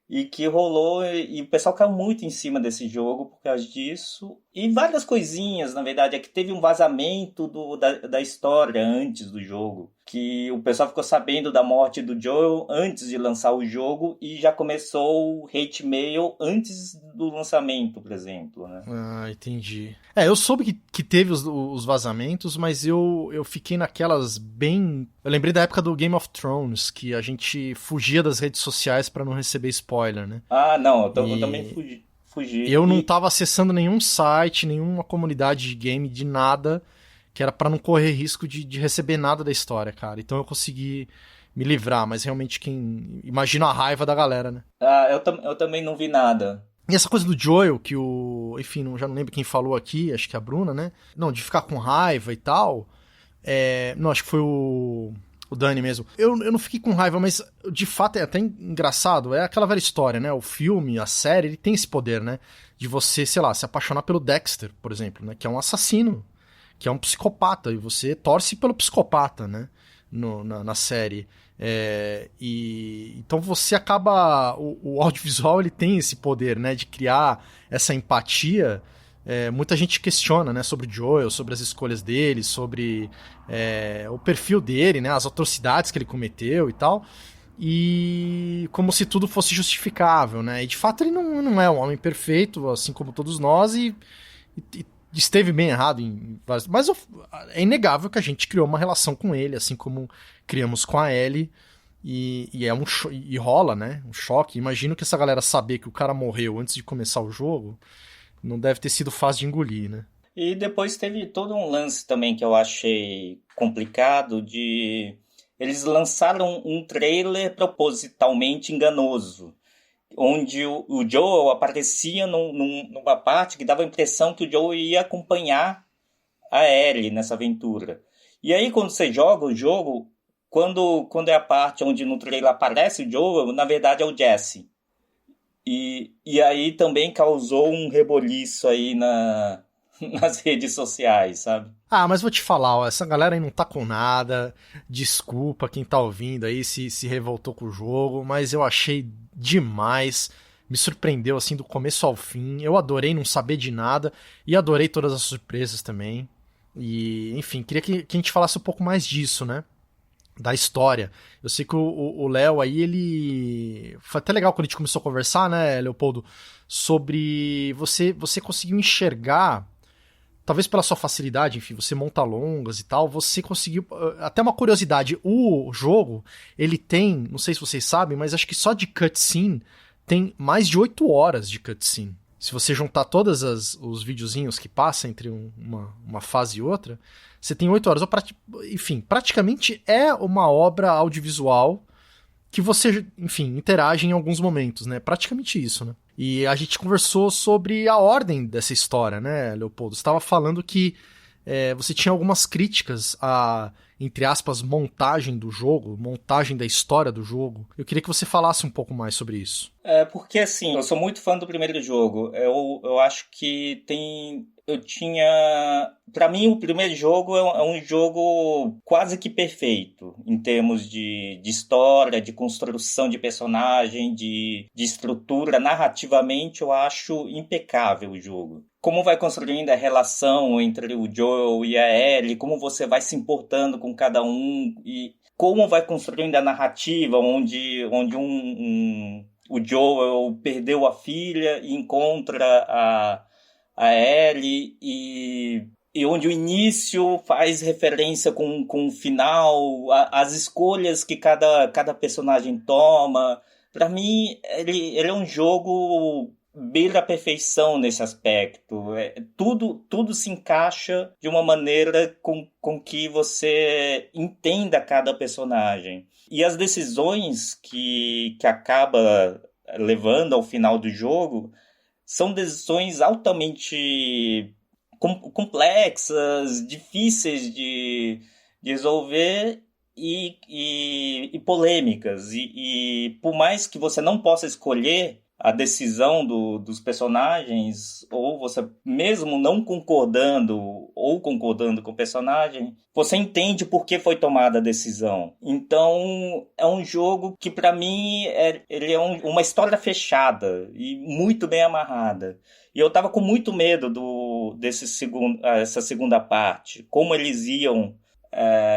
E que rolou, e o pessoal caiu muito em cima desse jogo por causa disso. E várias coisinhas, na verdade, é que teve um vazamento da história antes do jogo, que o pessoal ficou sabendo da morte do Joel antes de lançar o jogo e já começou o hate mail antes do lançamento, por exemplo, né? Ah, entendi. Eu soube que teve os vazamentos, mas eu fiquei naquelas bem... Eu lembrei da época do Game of Thrones, que a gente fugia das redes sociais pra não receber spoiler, né? Ah, não, eu também fugi. Eu não tava acessando nenhum site, nenhuma comunidade de game, de nada, que era pra não correr risco de receber nada da história, cara. Então eu consegui me livrar, mas realmente imagina a raiva da galera, né? Ah, eu também não vi nada. E essa coisa do Joel, que enfim, já não lembro quem falou aqui, acho que é a Bruna, né? Não, de ficar com raiva e tal. Não, acho que foi o Dani mesmo. Eu não fiquei com raiva, mas de fato é até engraçado. É aquela velha história, né? O filme, a série, ele tem esse poder, né? De você, sei lá, se apaixonar pelo Dexter, por exemplo, né? Que é um assassino, que é um psicopata. E você torce pelo psicopata, né? Na série. Então você acaba... O audiovisual, ele tem esse poder, né? De criar essa empatia. Muita gente questiona, né, sobre o Joel, sobre as escolhas dele, sobre o perfil dele, né, as atrocidades que ele cometeu e tal, e como se tudo fosse justificável, né, e de fato ele não é um homem perfeito, assim como todos nós, e esteve bem errado em vários... Mas é inegável que a gente criou uma relação com ele, assim como criamos com a Ellie, e rola, né, um choque. Imagino que essa galera saber que o cara morreu antes de começar o jogo não deve ter sido fácil de engolir, né? E depois teve todo um lance também que eu achei complicado de... Eles lançaram um trailer propositalmente enganoso, onde o Joel aparecia numa parte que dava a impressão que o Joel ia acompanhar a Ellie nessa aventura. E aí quando você joga o jogo, quando é a parte onde no trailer aparece o Joel, na verdade é o Jesse. E aí também causou um reboliço aí nas redes sociais, sabe? Ah, mas vou te falar, ó, essa galera aí não tá com nada, desculpa quem tá ouvindo aí se revoltou com o jogo, mas eu achei demais, me surpreendeu assim do começo ao fim, eu adorei não saber de nada e adorei todas as surpresas também, e enfim, queria que a gente falasse um pouco mais disso, né? Da história. Eu sei que o Léo aí, ele... Foi até legal quando a gente começou a conversar, né, Leopoldo? Sobre você conseguiu enxergar, talvez pela sua facilidade, enfim, você monta longas e tal, você conseguiu... Até uma curiosidade, o jogo, ele tem, não sei se vocês sabem, mas acho que só de cutscene tem mais de 8 horas de cutscene. Se você juntar todos os videozinhos que passam entre uma fase e outra, você tem 8 horas. Enfim, praticamente é uma obra audiovisual que você, enfim, interage em alguns momentos, né? Praticamente isso, né? E a gente conversou sobre a ordem dessa história, né, Leopoldo? Você estava falando que você tinha algumas críticas à, entre aspas, montagem do jogo, montagem da história do jogo. Eu queria que você falasse um pouco mais sobre isso. Porque assim, eu sou muito fã do primeiro jogo. Eu acho que tem... Pra mim, o primeiro jogo é um jogo quase que perfeito em termos de história, de construção de personagem, de estrutura. Narrativamente, eu acho impecável o jogo. Como vai construindo a relação entre o Joel e a Ellie, como você vai se importando com cada um, e como vai construindo a narrativa, onde o Joel perdeu a filha e encontra a Ellie, e onde o início faz referência com o final, as escolhas que cada personagem toma. Para mim, ele é um jogo beira a perfeição nesse aspecto. Tudo se encaixa de uma maneira com que você entenda cada personagem. E as decisões que acaba levando ao final do jogo são decisões altamente complexas, difíceis de resolver e polêmicas. E por mais que você não possa escolher a decisão dos personagens, ou você mesmo não concordando ou concordando com o personagem, você entende por que foi tomada a decisão. Então, é um jogo que, para mim, ele é uma história fechada e muito bem amarrada. E eu tava com muito medo essa segunda parte, como eles iam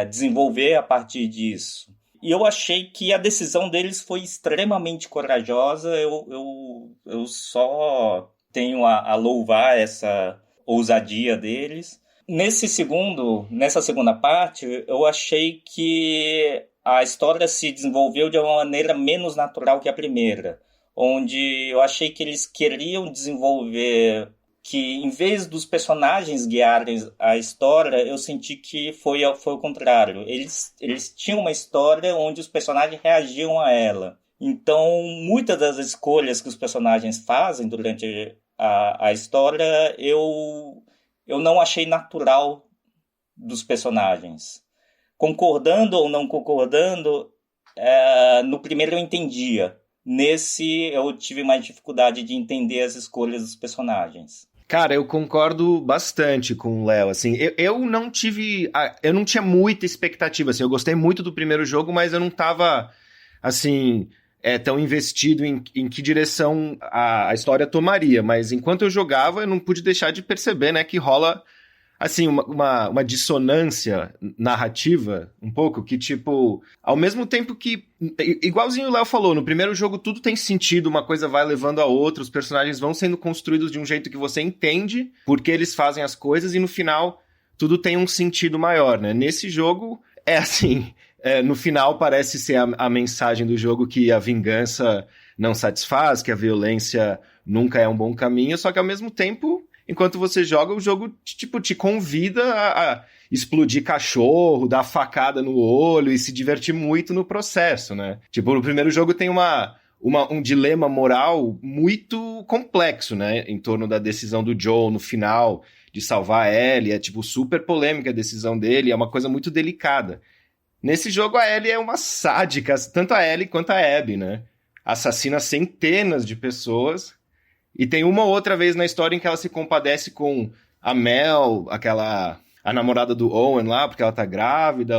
desenvolver a partir disso. E eu achei que a decisão deles foi extremamente corajosa. Eu só tenho a louvar essa ousadia deles. Nessa segunda parte, eu achei que a história se desenvolveu de uma maneira menos natural que a primeira, onde eu achei que eles queriam desenvolver que, em vez dos personagens guiarem a história, eu senti que foi o contrário. Eles tinham uma história onde os personagens reagiam a ela. Então, muitas das escolhas que os personagens fazem durante a história, eu não achei natural dos personagens. Concordando ou não concordando, no primeiro eu entendia. Nesse, eu tive mais dificuldade de entender as escolhas dos personagens. Cara, eu concordo bastante com o Léo, assim, eu não tinha muita expectativa, assim, eu gostei muito do primeiro jogo, mas eu não tava, assim, tão investido em que direção a história tomaria, mas enquanto eu jogava, eu não pude deixar de perceber, né, que rola, assim, uma dissonância narrativa, um pouco, que, tipo, ao mesmo tempo que, igualzinho o Léo falou, no primeiro jogo tudo tem sentido, uma coisa vai levando a outra, os personagens vão sendo construídos de um jeito que você entende porque eles fazem as coisas e no final tudo tem um sentido maior, né? Nesse jogo, assim, no final parece ser a mensagem do jogo que a vingança não satisfaz, que a violência nunca é um bom caminho, só que ao mesmo tempo, enquanto você joga, o jogo, tipo, te convida a explodir cachorro, dar facada no olho e se divertir muito no processo, né? Tipo, no primeiro jogo tem um dilema moral muito complexo, né? Em torno da decisão do Joel no final de salvar a Ellie. É, tipo, super polêmica a decisão dele, é uma coisa muito delicada. Nesse jogo, a Ellie é uma sádica, tanto a Ellie quanto a Abby, né? Assassina centenas de pessoas. E tem uma outra vez na história em que ela se compadece com a Mel, a namorada do Owen lá, porque ela tá grávida,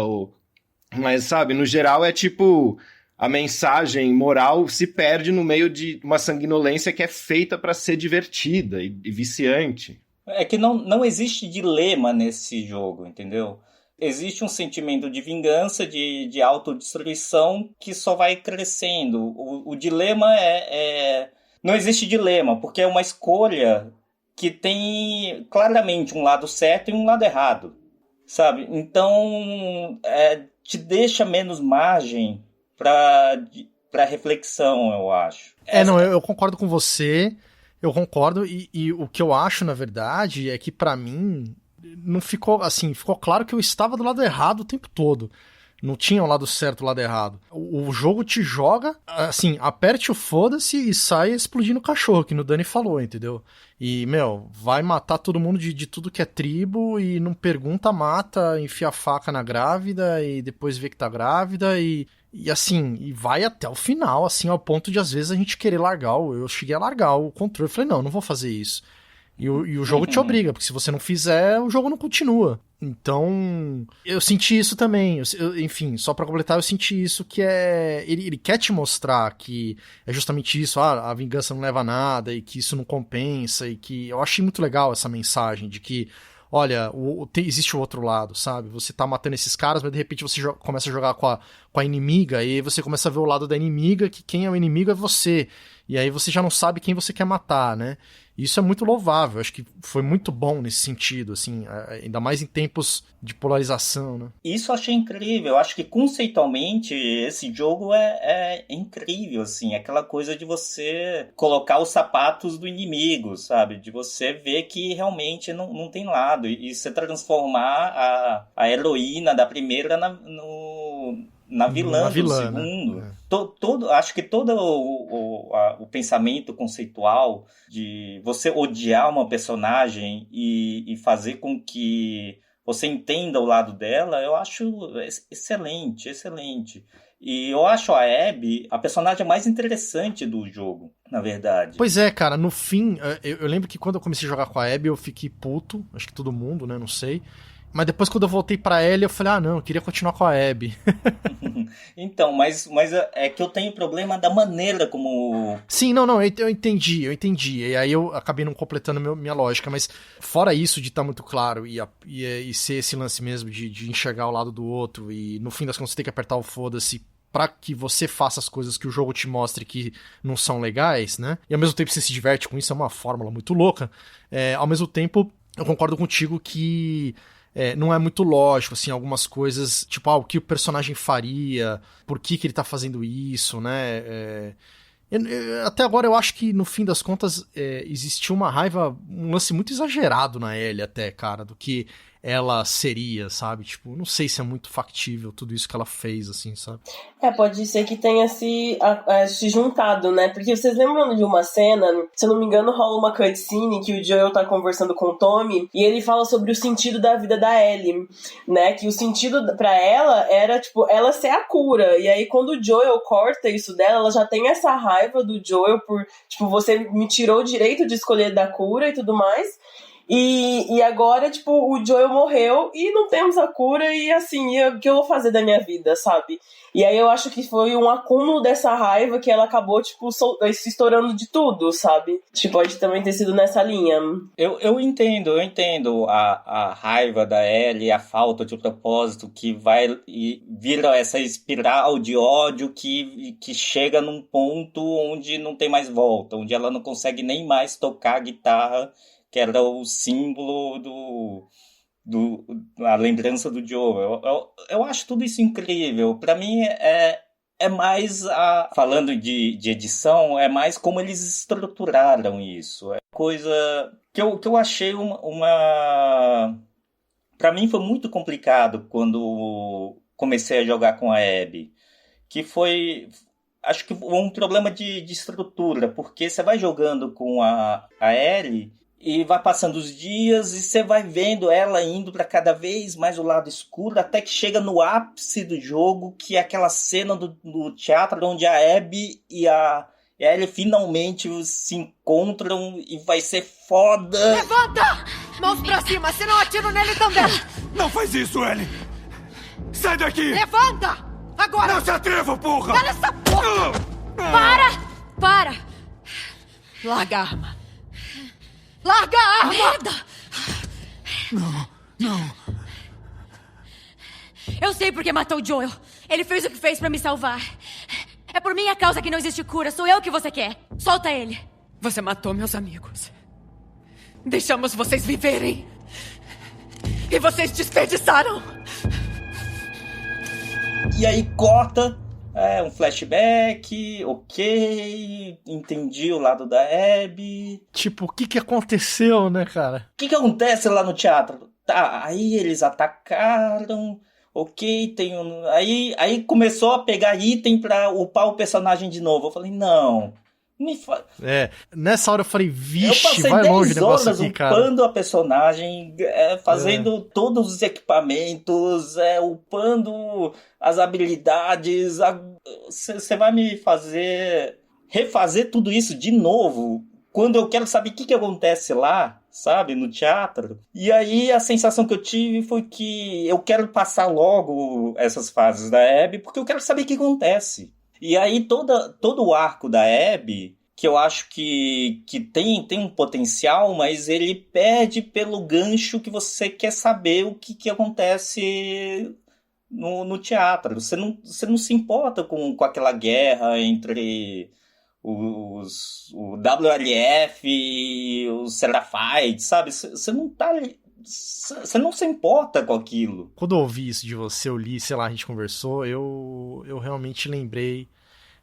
mas, sabe, no geral é tipo, a mensagem moral se perde no meio de uma sanguinolência que é feita pra ser divertida e viciante. É que não existe dilema nesse jogo, entendeu? Existe um sentimento de vingança, de autodestruição que só vai crescendo. O dilema não existe dilema, porque é uma escolha que tem claramente um lado certo e um lado errado, sabe? Então, te deixa menos margem para reflexão, eu acho. Eu concordo com você, eu concordo, e o que eu acho, na verdade, é que pra mim, não ficou, assim, ficou claro que eu estava do lado errado o tempo todo. Não tinha o lado certo e o lado errado. O jogo te joga, assim, aperte o foda-se e sai explodindo o cachorro, que no Dani falou, entendeu? E, vai matar todo mundo de tudo que é tribo e não pergunta, mata, enfia a faca na grávida e depois vê que tá grávida e assim, e vai até o final, assim, ao ponto de às vezes a gente querer largar, eu cheguei a largar o controle, eu falei, não vou fazer isso. E o jogo te obriga, porque se você não fizer, o jogo não continua. Então, eu senti isso também. Enfim, só pra completar, eu senti isso que ele quer te mostrar que é justamente isso, a vingança não leva a nada e que isso não compensa e que... Eu achei muito legal essa mensagem de que, olha, existe o outro lado, sabe? Você tá matando esses caras, mas de repente você começa a jogar com a inimiga e aí você começa a ver o lado da inimiga, que quem é o inimigo é você. E aí você já não sabe quem você quer matar, né? Isso é muito louvável, acho que foi muito bom nesse sentido, assim, ainda mais em tempos de polarização, né? Isso eu achei incrível, eu acho que conceitualmente esse jogo é incrível, assim, aquela coisa de você colocar os sapatos do inimigo, sabe? De você ver que realmente não tem lado, e você transformar a heroína da primeira na vilã do segundo. Né? Acho que todo o pensamento conceitual de você odiar uma personagem e fazer com que você entenda o lado dela, eu acho excelente, excelente. E eu acho a Abby a personagem mais interessante do jogo, na verdade. Pois é, cara, no fim, eu lembro que quando eu comecei a jogar com a Abby eu fiquei puto, acho que todo mundo, né, não sei... Mas depois, quando eu voltei pra Ellie, eu falei, não, eu queria continuar com a Abby. Então, mas é que eu tenho problema da maneira como... Sim, não, eu entendi. E aí eu acabei não completando minha lógica, mas fora isso de estar muito claro e ser esse lance mesmo de enxergar o lado do outro e no fim das contas você tem que apertar o foda-se pra que você faça as coisas que o jogo te mostre que não são legais, né? E ao mesmo tempo você se diverte com isso, é uma fórmula muito louca. Ao mesmo tempo, eu concordo contigo que... não é muito lógico, assim, algumas coisas, tipo, o que o personagem faria, por que ele tá fazendo isso, né? Até agora eu acho que, no fim das contas, existiu uma raiva, um lance muito exagerado na Ellie até, cara, do que ela seria, sabe? Tipo, não sei se é muito factível tudo isso que ela fez, assim, sabe? Pode ser que tenha se juntado, né? Porque vocês lembram de uma cena, se eu não me engano, rola uma cutscene que o Joel tá conversando com o Tommy e ele fala sobre o sentido da vida da Ellie, né? Que o sentido pra ela era, tipo, ela ser a cura. E aí, quando o Joel corta isso dela, ela já tem essa raiva do Joel por, tipo, você me tirou o direito de escolher da cura e tudo mais. E agora, tipo, o Joel morreu e não temos a cura e, assim, o que eu vou fazer da minha vida, sabe? E aí eu acho que foi um acúmulo dessa raiva que ela acabou, tipo, se estourando de tudo, sabe? Tipo, pode também ter sido nessa linha. Eu entendo a raiva da Ellie, a falta de propósito que vai e vira essa espiral de ódio que chega num ponto onde não tem mais volta, onde ela não consegue nem mais tocar a guitarra, que era o símbolo a lembrança do Joe. Eu acho tudo isso incrível. Para mim é mais falando de edição, é mais como eles estruturaram isso. É coisa que eu achei uma... Para mim foi muito complicado quando comecei a jogar com a Abby, que foi... Acho que um problema de estrutura, porque você vai jogando com a Ellie e vai passando os dias e você vai vendo ela indo para cada vez mais o lado escuro, até que chega no ápice do jogo, que é aquela cena do teatro onde a Abby e a Ellie finalmente se encontram e vai ser foda. Levanta! Mãos pra cima, senão atiro nele também! Não faz isso, Ellie! Sai daqui! Levanta! Agora! Não se atreva, porra! Olha essa porra! Para! Larga a arma! Larga a arma! Merda! Não. Eu sei porque matou o Joel. Ele fez o que fez pra me salvar. É por minha causa que não existe cura. Sou eu que você quer. Solta ele. Você matou meus amigos. Deixamos vocês viverem. E vocês desperdiçaram. E aí corta... um flashback, ok, entendi o lado da Abby. Tipo, o que aconteceu, né, cara? O que acontece lá no teatro? Tá, aí eles atacaram, ok, Aí começou a pegar item pra upar o personagem de novo. Eu falei, não... Nessa hora eu falei, vixe, vai longe o negócio aqui, cara. Eu passei 10 horas upando a personagem, fazendo todos os equipamentos, upando as habilidades. Você vai me refazer tudo isso de novo, quando eu quero saber o que acontece lá, sabe, no teatro. E aí a sensação que eu tive foi que eu quero passar logo essas fases da Abby, porque eu quero saber o que acontece. E aí todo o arco da Abby, que eu acho que tem um potencial, mas ele perde pelo gancho que você quer saber o que acontece no teatro. Você não se importa com aquela guerra entre o WLF e os Seraphites, sabe? Você não tá... Você não se importa com aquilo. Quando eu ouvi isso de você, eu li, sei lá, a gente conversou, eu realmente lembrei.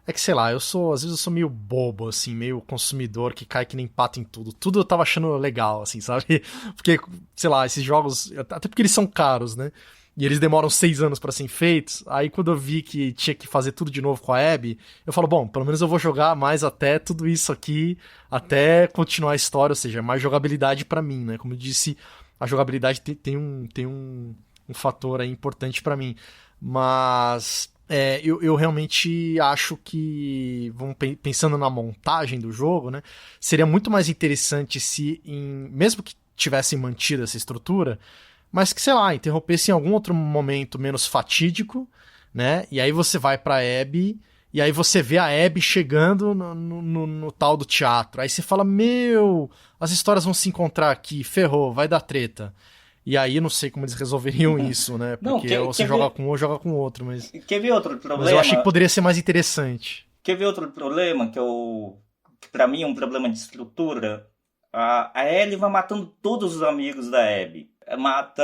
É que, sei lá, às vezes eu sou meio bobo, assim, meio consumidor que cai que nem pato em tudo. Tudo eu tava achando legal, assim, sabe? Porque, sei lá, esses jogos, até porque eles são caros, né? E eles demoram 6 anos pra serem feitos. Aí quando eu vi que tinha que fazer tudo de novo com a Abby, eu falo, bom, pelo menos eu vou jogar mais até tudo isso aqui, até continuar a história, ou seja, mais jogabilidade pra mim, né? Como eu disse, a jogabilidade tem um fator aí importante pra mim. Mas eu realmente acho que, pensando na montagem do jogo, né, seria muito mais interessante se, mesmo que tivessem mantido essa estrutura, mas que, sei lá, interrompesse em algum outro momento menos fatídico, né? E aí você vai pra Abby, e aí você vê a Abby chegando no tal do teatro. Aí você fala, as histórias vão se encontrar aqui, ferrou, vai dar treta. E aí eu não sei como eles resolveriam isso, né? Porque você joga com um ou joga com o outro, mas... Quer ver outro problema? Mas eu achei que poderia ser mais interessante. Quer ver outro problema que pra mim é um problema de estrutura? A Ellie vai matando todos os amigos da Abby. Mata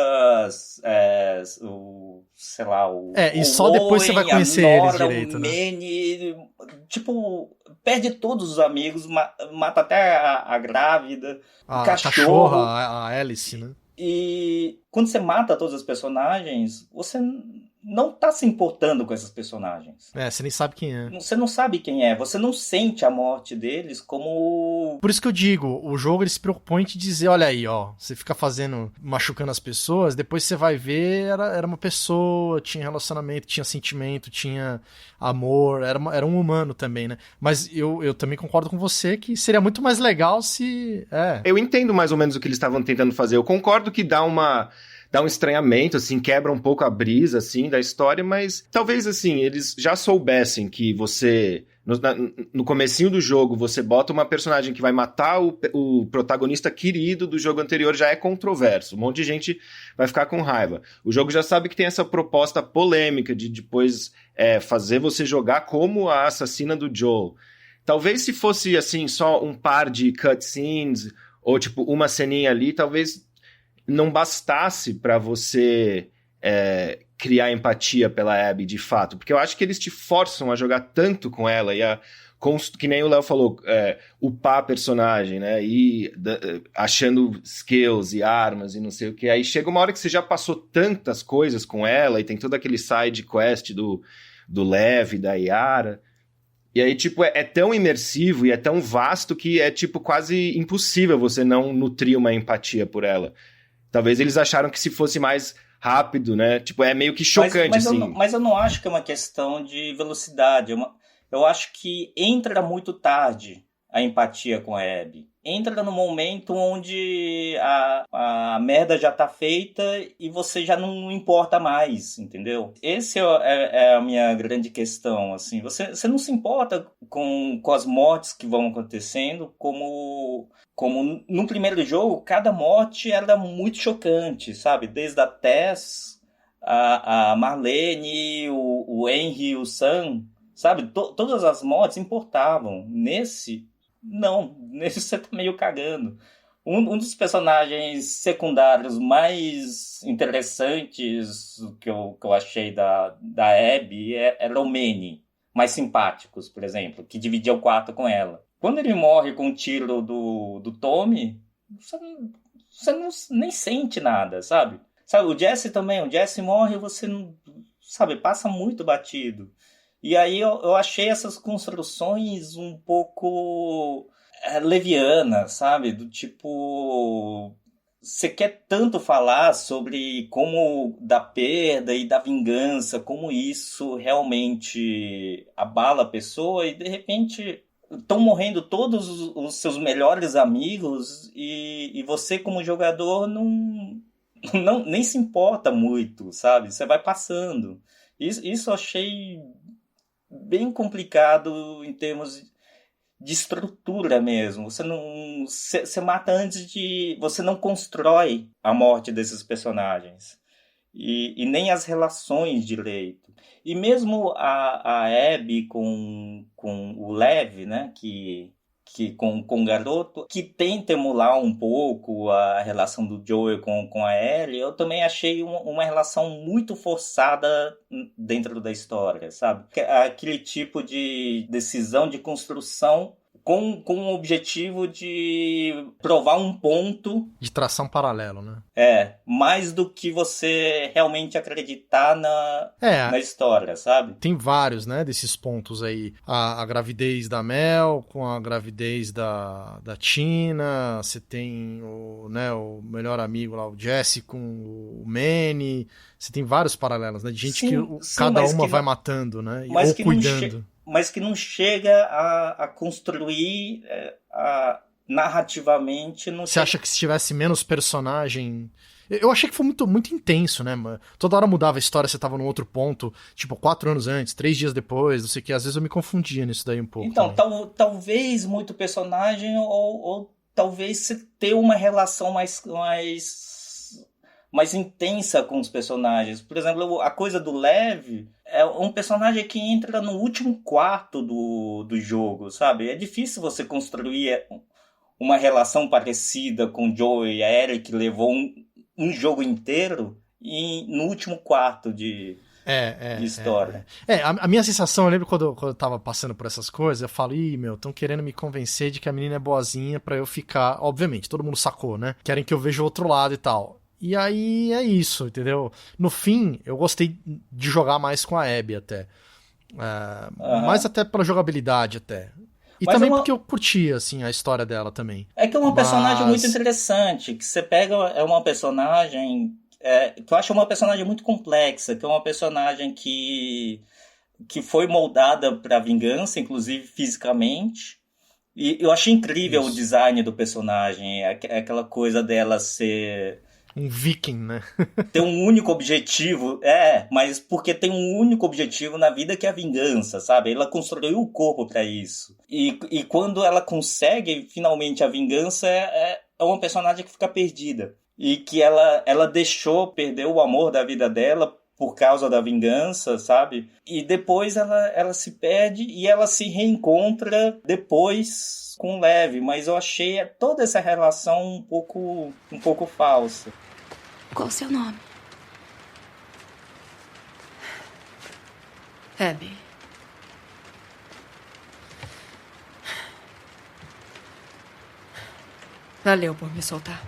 sei lá, e só Owen, depois você vai conhecer eles direito, o né? Manny, tipo, perde todos os amigos, mata até a grávida, o cachorro. A Alice, né? E quando você mata todos os personagens, você não tá se importando com esses personagens. Você nem sabe quem é. Você não sabe quem é, você não sente a morte deles como... Por isso que eu digo, o jogo ele se preocupou em te dizer, olha aí, ó, você fica machucando as pessoas, depois você vai ver, era uma pessoa, tinha relacionamento, tinha sentimento, tinha amor, era um humano também, né? Mas eu também concordo com você que seria muito mais legal se... Eu entendo mais ou menos o que eles estavam tentando fazer, eu concordo que dá um estranhamento, assim, quebra um pouco a brisa, assim, da história, mas talvez, assim, eles já soubessem que você, no comecinho do jogo, você bota uma personagem que vai matar o protagonista querido do jogo anterior, já é controverso, um monte de gente vai ficar com raiva. O jogo já sabe que tem essa proposta polêmica de depois fazer você jogar como a assassina do Joel. Talvez se fosse, assim, só um par de cutscenes, ou, tipo, uma ceninha ali, talvez... não bastasse para você criar empatia pela Abby de fato, porque eu acho que eles te forçam a jogar tanto com ela e que nem o Léo falou, upar a personagem, né, e achando skills e armas e não sei o que, aí chega uma hora que você já passou tantas coisas com ela e tem todo aquele side quest do Lev, da Yara, e aí, tipo, é tão imersivo e é tão vasto que é, tipo, quase impossível você não nutrir uma empatia por ela. Talvez eles acharam que se fosse mais rápido, né? Tipo, é meio que chocante, assim. Mas eu não acho que é uma questão de velocidade. Eu acho que entra muito tarde a empatia com a Abby. Entra no momento onde a merda já tá feita e você já não importa mais, entendeu? Esse é a minha grande questão, assim. Você não se importa com as mortes que vão acontecendo, como no primeiro jogo, cada morte era muito chocante, sabe? Desde a Tess, a Marlene, o Henry, o Sam, sabe? Todas as mortes importavam. Nesse, não. Nesse você tá meio cagando. Um dos personagens secundários mais interessantes que eu achei da Abby era o Manny. Mais simpáticos, por exemplo, que dividia o quarto com ela. Quando ele morre com o tiro do Tommy, você não nem sente nada, sabe? O Jesse também, o Jesse morre e você não, sabe, passa muito batido. E aí eu achei essas construções um pouco levianas, sabe? Do tipo... Você quer tanto falar sobre como da perda e da vingança, como isso realmente abala a pessoa e de repente estão morrendo todos os seus melhores amigos e você como jogador nem se importa muito, sabe? Você vai passando. Isso eu achei bem complicado em termos de estrutura mesmo. Você mata antes de... Você não constrói a morte desses personagens. E nem as relações direito. E mesmo a Abby com o Lev, né? Com o garoto, que tenta emular um pouco a relação do Joel com a Ellie, eu também achei uma relação muito forçada dentro da história, sabe? Aquele tipo de decisão de construção com o objetivo de provar um ponto... De traçar um paralelo, né? Mais do que você realmente acreditar na história, sabe? Tem vários, né, desses pontos aí. A gravidez da Mel com a gravidez da Tina, você tem o melhor amigo lá, o Jesse com o Manny, você tem vários paralelos, né, de gente cada uma vai matando, né, ou cuidando. Mas que não chega a construir narrativamente não. Você acha que se tivesse menos personagem... Eu achei que foi muito, muito intenso, né? Toda hora mudava a história, você tava num outro ponto, tipo, 4 anos antes, 3 dias depois, não sei o que. Às vezes eu me confundia nisso daí um pouco. Então, talvez muito personagem ou talvez você ter uma relação mais intensa com os personagens. Por exemplo, a coisa do Lev é um personagem que entra no último quarto do jogo, sabe? É difícil você construir uma relação parecida com o Joel e a Ellie, que levou um jogo inteiro e no último quarto de história. A minha sensação, eu lembro quando eu tava passando por essas coisas, eu falo, estão querendo me convencer de que a menina é boazinha pra eu ficar... Obviamente, todo mundo sacou, né? Querem que eu veja o outro lado e tal. E aí é isso, entendeu? No fim, eu gostei de jogar mais com a Abby até. Mais até pela jogabilidade até. E mas também porque eu curtia, assim, a história dela também. É que é uma personagem muito interessante, que você pega, é uma personagem... que eu acho uma personagem muito complexa, que é uma personagem que foi moldada pra vingança, inclusive fisicamente. E eu achei incrível o design do personagem, aquela coisa dela ser... Um viking, né? Tem um único objetivo, mas porque tem um único objetivo na vida que é a vingança, sabe? Ela construiu o corpo pra isso. E quando ela consegue finalmente a vingança, é uma personagem que fica perdida. E que ela perdeu o amor da vida dela por causa da vingança, sabe? E depois ela se perde e ela se reencontra depois com o Lev, mas eu achei toda essa relação um pouco falsa. Qual o seu nome? Abby. Valeu por me soltar.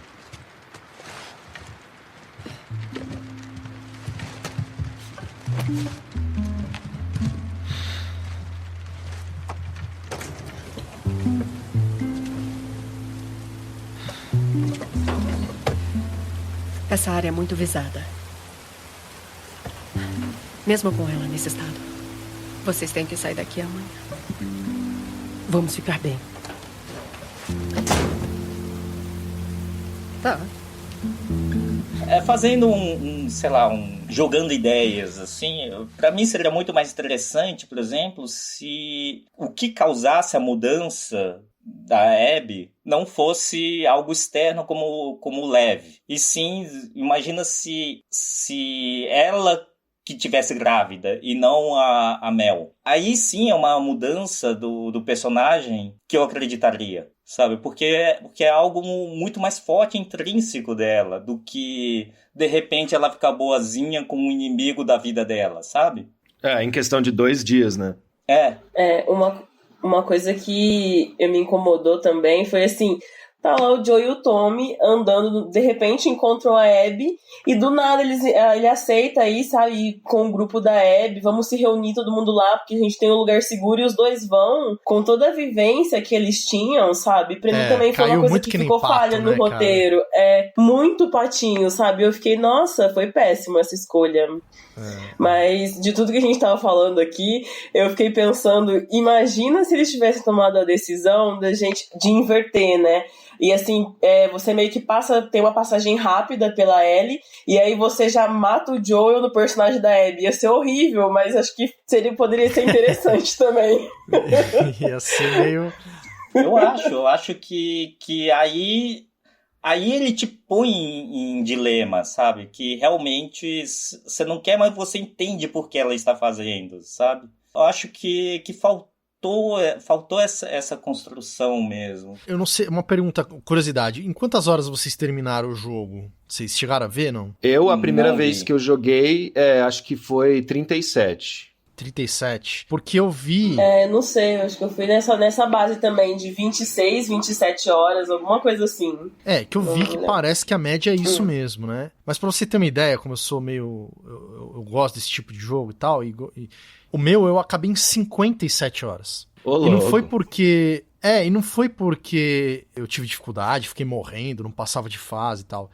Essa área é muito visada. Mesmo com ela nesse estado. Vocês têm que sair daqui amanhã. Vamos ficar bem. Tá. Fazendo jogando ideias, assim, pra mim seria muito mais interessante, por exemplo, se o que causasse a mudança da Abby não fosse algo externo como o Lev. E sim, imagina se ela que tivesse grávida e não a Mel. Aí sim é uma mudança do personagem que eu acreditaria, sabe? Porque é algo muito mais forte, intrínseco dela, do que de repente ela ficar boazinha com um inimigo da vida dela, sabe? Em questão de 2 dias, né? Uma coisa que me incomodou também foi assim, tá lá o Joe e o Tommy andando, de repente encontram a Abby e do nada ele aceita aí, sabe, com o grupo da Abby, vamos se reunir todo mundo lá porque a gente tem um lugar seguro e os dois vão com toda a vivência que eles tinham, sabe? Pra mim também foi uma coisa que ficou falha no roteiro. Cara? Muito patinho, sabe? Eu fiquei, nossa, foi péssima essa escolha. Mas de tudo que a gente tava falando aqui, eu fiquei pensando, imagina se eles tivessem tomado a decisão de inverter, né? E assim, você meio que tem uma passagem rápida pela Ellie, e aí você já mata o Joel no personagem da Abby. Ia ser horrível, mas acho que poderia ser interessante também. Ia ser meio... Eu acho que aí ele te põe em dilema, sabe? Que realmente você não quer, mas você entende por que ela está fazendo, sabe? Eu acho que faltou essa construção mesmo. Eu não sei, uma pergunta, curiosidade. Em quantas horas vocês terminaram o jogo? Vocês chegaram a ver, não? A primeira vez que eu joguei, acho que foi 37. 37. Porque eu vi... não sei, acho que eu fui nessa base também, de 26, 27 horas, alguma coisa assim. Que eu vi que parece que a média é isso mesmo, né? Mas pra você ter uma ideia, como eu sou meio... Eu gosto desse tipo de jogo e tal, e o meu eu acabei em 57 horas. E não foi porque... e não foi porque eu tive dificuldade, fiquei morrendo, não passava de fase e tal.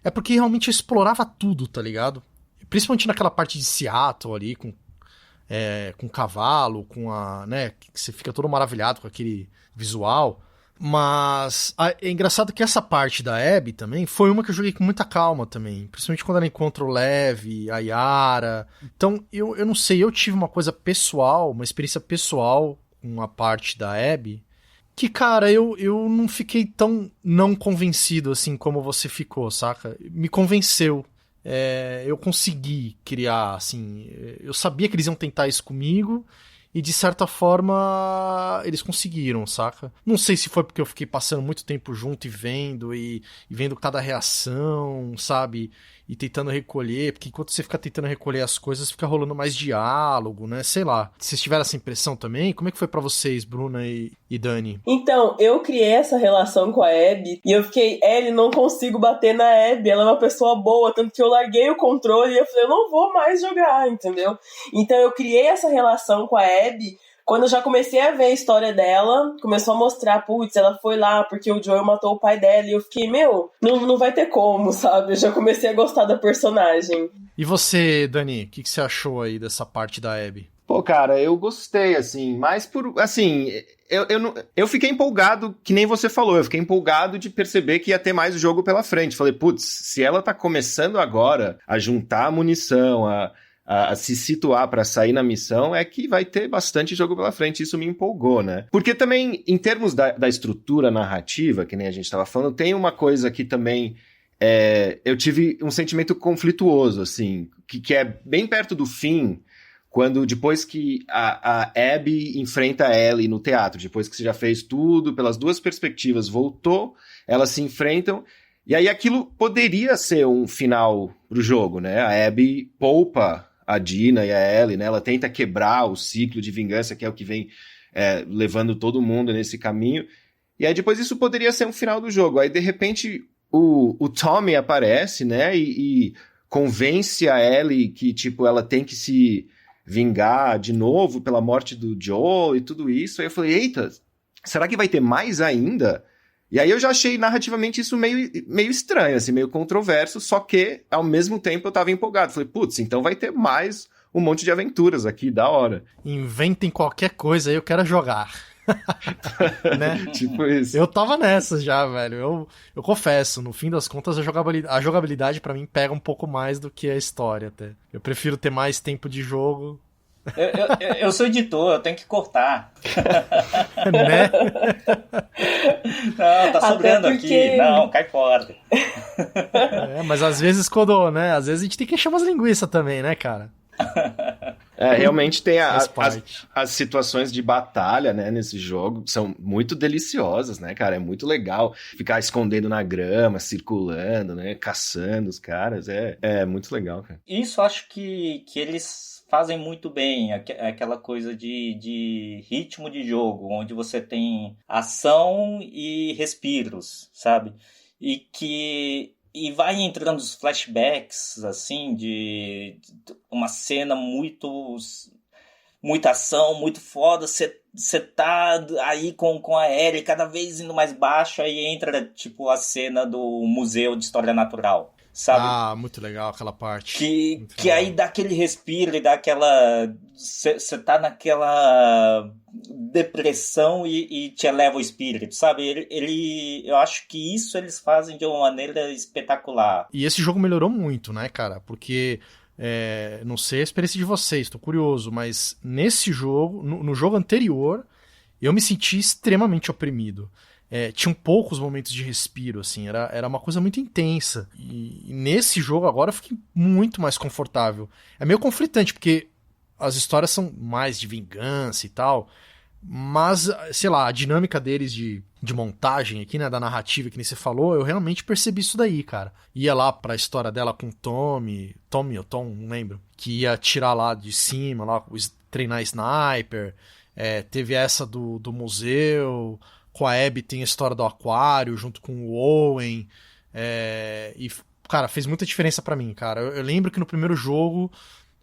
É porque realmente eu explorava tudo, tá ligado? Principalmente naquela parte de Seattle ali, com cavalo, com a... né, que você fica todo maravilhado com aquele visual. Mas é engraçado que essa parte da Abby também foi uma que eu joguei com muita calma também. Principalmente quando ela encontra o Lev, a Yara. Então, eu não sei, eu tive uma coisa pessoal, uma experiência pessoal com a parte da Abby, que, cara, eu não fiquei tão não convencido assim como você ficou, saca? Me convenceu. Eu consegui criar, assim... Eu sabia que eles iam tentar isso comigo... E, de certa forma, eles conseguiram, saca? Não sei se foi porque eu fiquei passando muito tempo junto e vendo cada reação, sabe? E tentando recolher, porque enquanto você fica tentando recolher as coisas, fica rolando mais diálogo, né? Sei lá. Vocês tiveram essa impressão também? Como é que foi pra vocês, Bruna e Dani? Então, eu criei essa relação com a Abby e eu fiquei, Ellie, não consigo bater na Abby, ela é uma pessoa boa, tanto que eu larguei o controle e eu falei, eu não vou mais jogar, entendeu? Então eu criei essa relação com a Abby. Quando eu já comecei a ver a história dela, começou a mostrar, putz, ela foi lá porque o Joel matou o pai dela, e eu fiquei, não vai ter como, sabe? Eu já comecei a gostar da personagem. E você, Dani, o que você achou aí dessa parte da Abby? Pô, cara, eu gostei, assim, mas eu fiquei empolgado, que nem você falou, eu fiquei empolgado de perceber que ia ter mais jogo pela frente. Falei, putz, se ela tá começando agora a juntar munição, a se situar pra sair na missão, é que vai ter bastante jogo pela frente. Isso me empolgou, né? Porque também, em termos da estrutura narrativa, que nem a gente tava falando, tem uma coisa que também eu tive um sentimento conflituoso, assim, que é bem perto do fim, quando depois que a Abby enfrenta a Ellie no teatro, depois que você já fez tudo, pelas duas perspectivas, voltou, elas se enfrentam, e aí aquilo poderia ser um final pro jogo, né? A Abby poupa a Dina e a Ellie, né? Ela tenta quebrar o ciclo de vingança, que é o que vem levando todo mundo nesse caminho. E aí depois isso poderia ser um final do jogo. Aí de repente o Tommy aparece, né? E convence a Ellie que tipo, ela tem que se vingar de novo pela morte do Joel e tudo isso. Aí eu falei, eita, será que vai ter mais ainda? E aí eu já achei narrativamente isso meio estranho, assim, meio controverso, só que ao mesmo tempo eu tava empolgado. Falei, putz, então vai ter mais um monte de aventuras aqui, da hora. Inventem qualquer coisa aí, eu quero jogar. Né? Tipo isso. Eu tava nessa já, velho. Eu confesso, no fim das contas, a jogabilidade pra mim pega um pouco mais do que a história até. Eu prefiro ter mais tempo de jogo. Eu sou editor, eu tenho que cortar. Né? Não, tá sobrando aqui. Não, cai fora. Mas às vezes às vezes a gente tem que encher umas linguiças também, né, cara? Realmente tem as situações de batalha, né, nesse jogo, são muito deliciosas, né, cara, é muito legal ficar escondendo na grama, circulando, né, caçando os caras, é muito legal, cara. Isso acho que eles fazem muito bem, aquela coisa de ritmo de jogo, onde você tem ação e respiros, sabe? E vai entrando os flashbacks, assim, de uma cena muita ação, muito foda, você tá aí com a Ellie cada vez indo mais baixo, aí entra, tipo, a cena do Museu de História Natural, sabe? Ah, muito legal aquela parte. Que aí dá aquele respiro e dá aquela... Você tá naquela depressão e te eleva o espírito, sabe? Eu acho que isso eles fazem de uma maneira espetacular. E esse jogo melhorou muito, né, cara? Porque... não sei a experiência de vocês, tô curioso, mas nesse jogo, no jogo anterior, eu me senti extremamente oprimido. Tinham poucos momentos de respiro, assim, era uma coisa muito intensa. E nesse jogo agora eu fiquei muito mais confortável. É meio conflitante, porque as histórias são mais de vingança e tal, mas, sei lá, a dinâmica deles de montagem aqui, né, da narrativa que nem você falou, eu realmente percebi isso daí, cara. Ia lá pra história dela com Tommy ou Tom, não lembro, que ia tirar lá de cima, lá, treinar sniper, teve essa do museu, com a Abby tem a história do aquário, junto com o Owen, e, cara, fez muita diferença pra mim, cara. Eu lembro que no primeiro jogo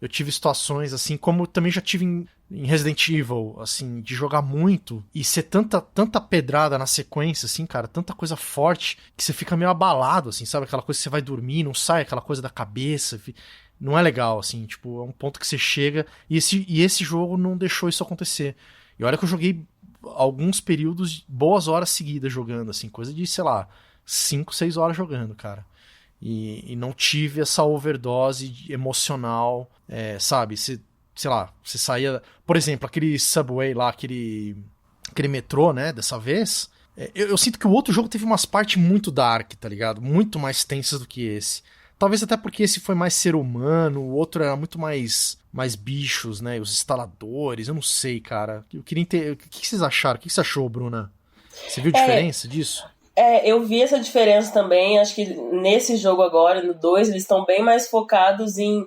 eu tive situações, assim, como também já tive em Resident Evil, assim, de jogar muito e ser tanta pedrada na sequência, assim, cara, tanta coisa forte que você fica meio abalado, assim, sabe? Aquela coisa que você vai dormir, não sai aquela coisa da cabeça, não é legal, assim, tipo, é um ponto que você chega e esse jogo não deixou isso acontecer. E olha que eu joguei alguns períodos, boas horas seguidas jogando, assim, coisa de, sei lá, 5, 6 horas jogando, cara. E não tive essa overdose emocional, sabe? Sei lá, você saía... Por exemplo, aquele Subway lá, aquele metrô, né, dessa vez... Eu sinto que o outro jogo teve umas partes muito dark, tá ligado? Muito mais tensas do que esse. Talvez até porque esse foi mais ser humano, o outro era muito mais bichos, né? Os instaladores, eu não sei, cara. Eu queria entender... O que vocês acharam? O que você achou, Bruna? Você viu a diferença disso? Eu vi essa diferença também. Acho que nesse jogo agora, no 2, eles estão bem mais focados em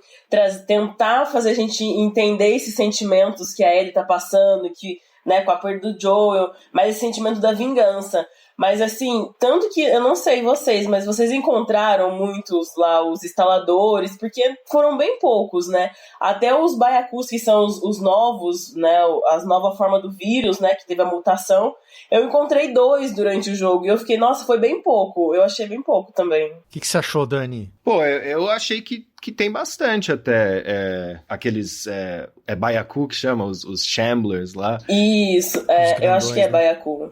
tentar fazer a gente entender esses sentimentos que a Ellie tá passando, que, né, com a perda do Joel, mas esse sentimento da vingança. Mas assim, tanto que, eu não sei vocês, mas vocês encontraram muitos lá, os instaladores, porque foram bem poucos, né? Até os baiacus, que são os novos, né? As nova forma do vírus, né? Que teve a mutação. Eu encontrei 2 durante o jogo e eu fiquei, nossa, foi bem pouco. Eu achei bem pouco também. O que você achou, Dani? Pô, eu achei que tem bastante até. Aqueles... baiacu que chama, os Shamblers lá. Isso, eu acho que é baiacu.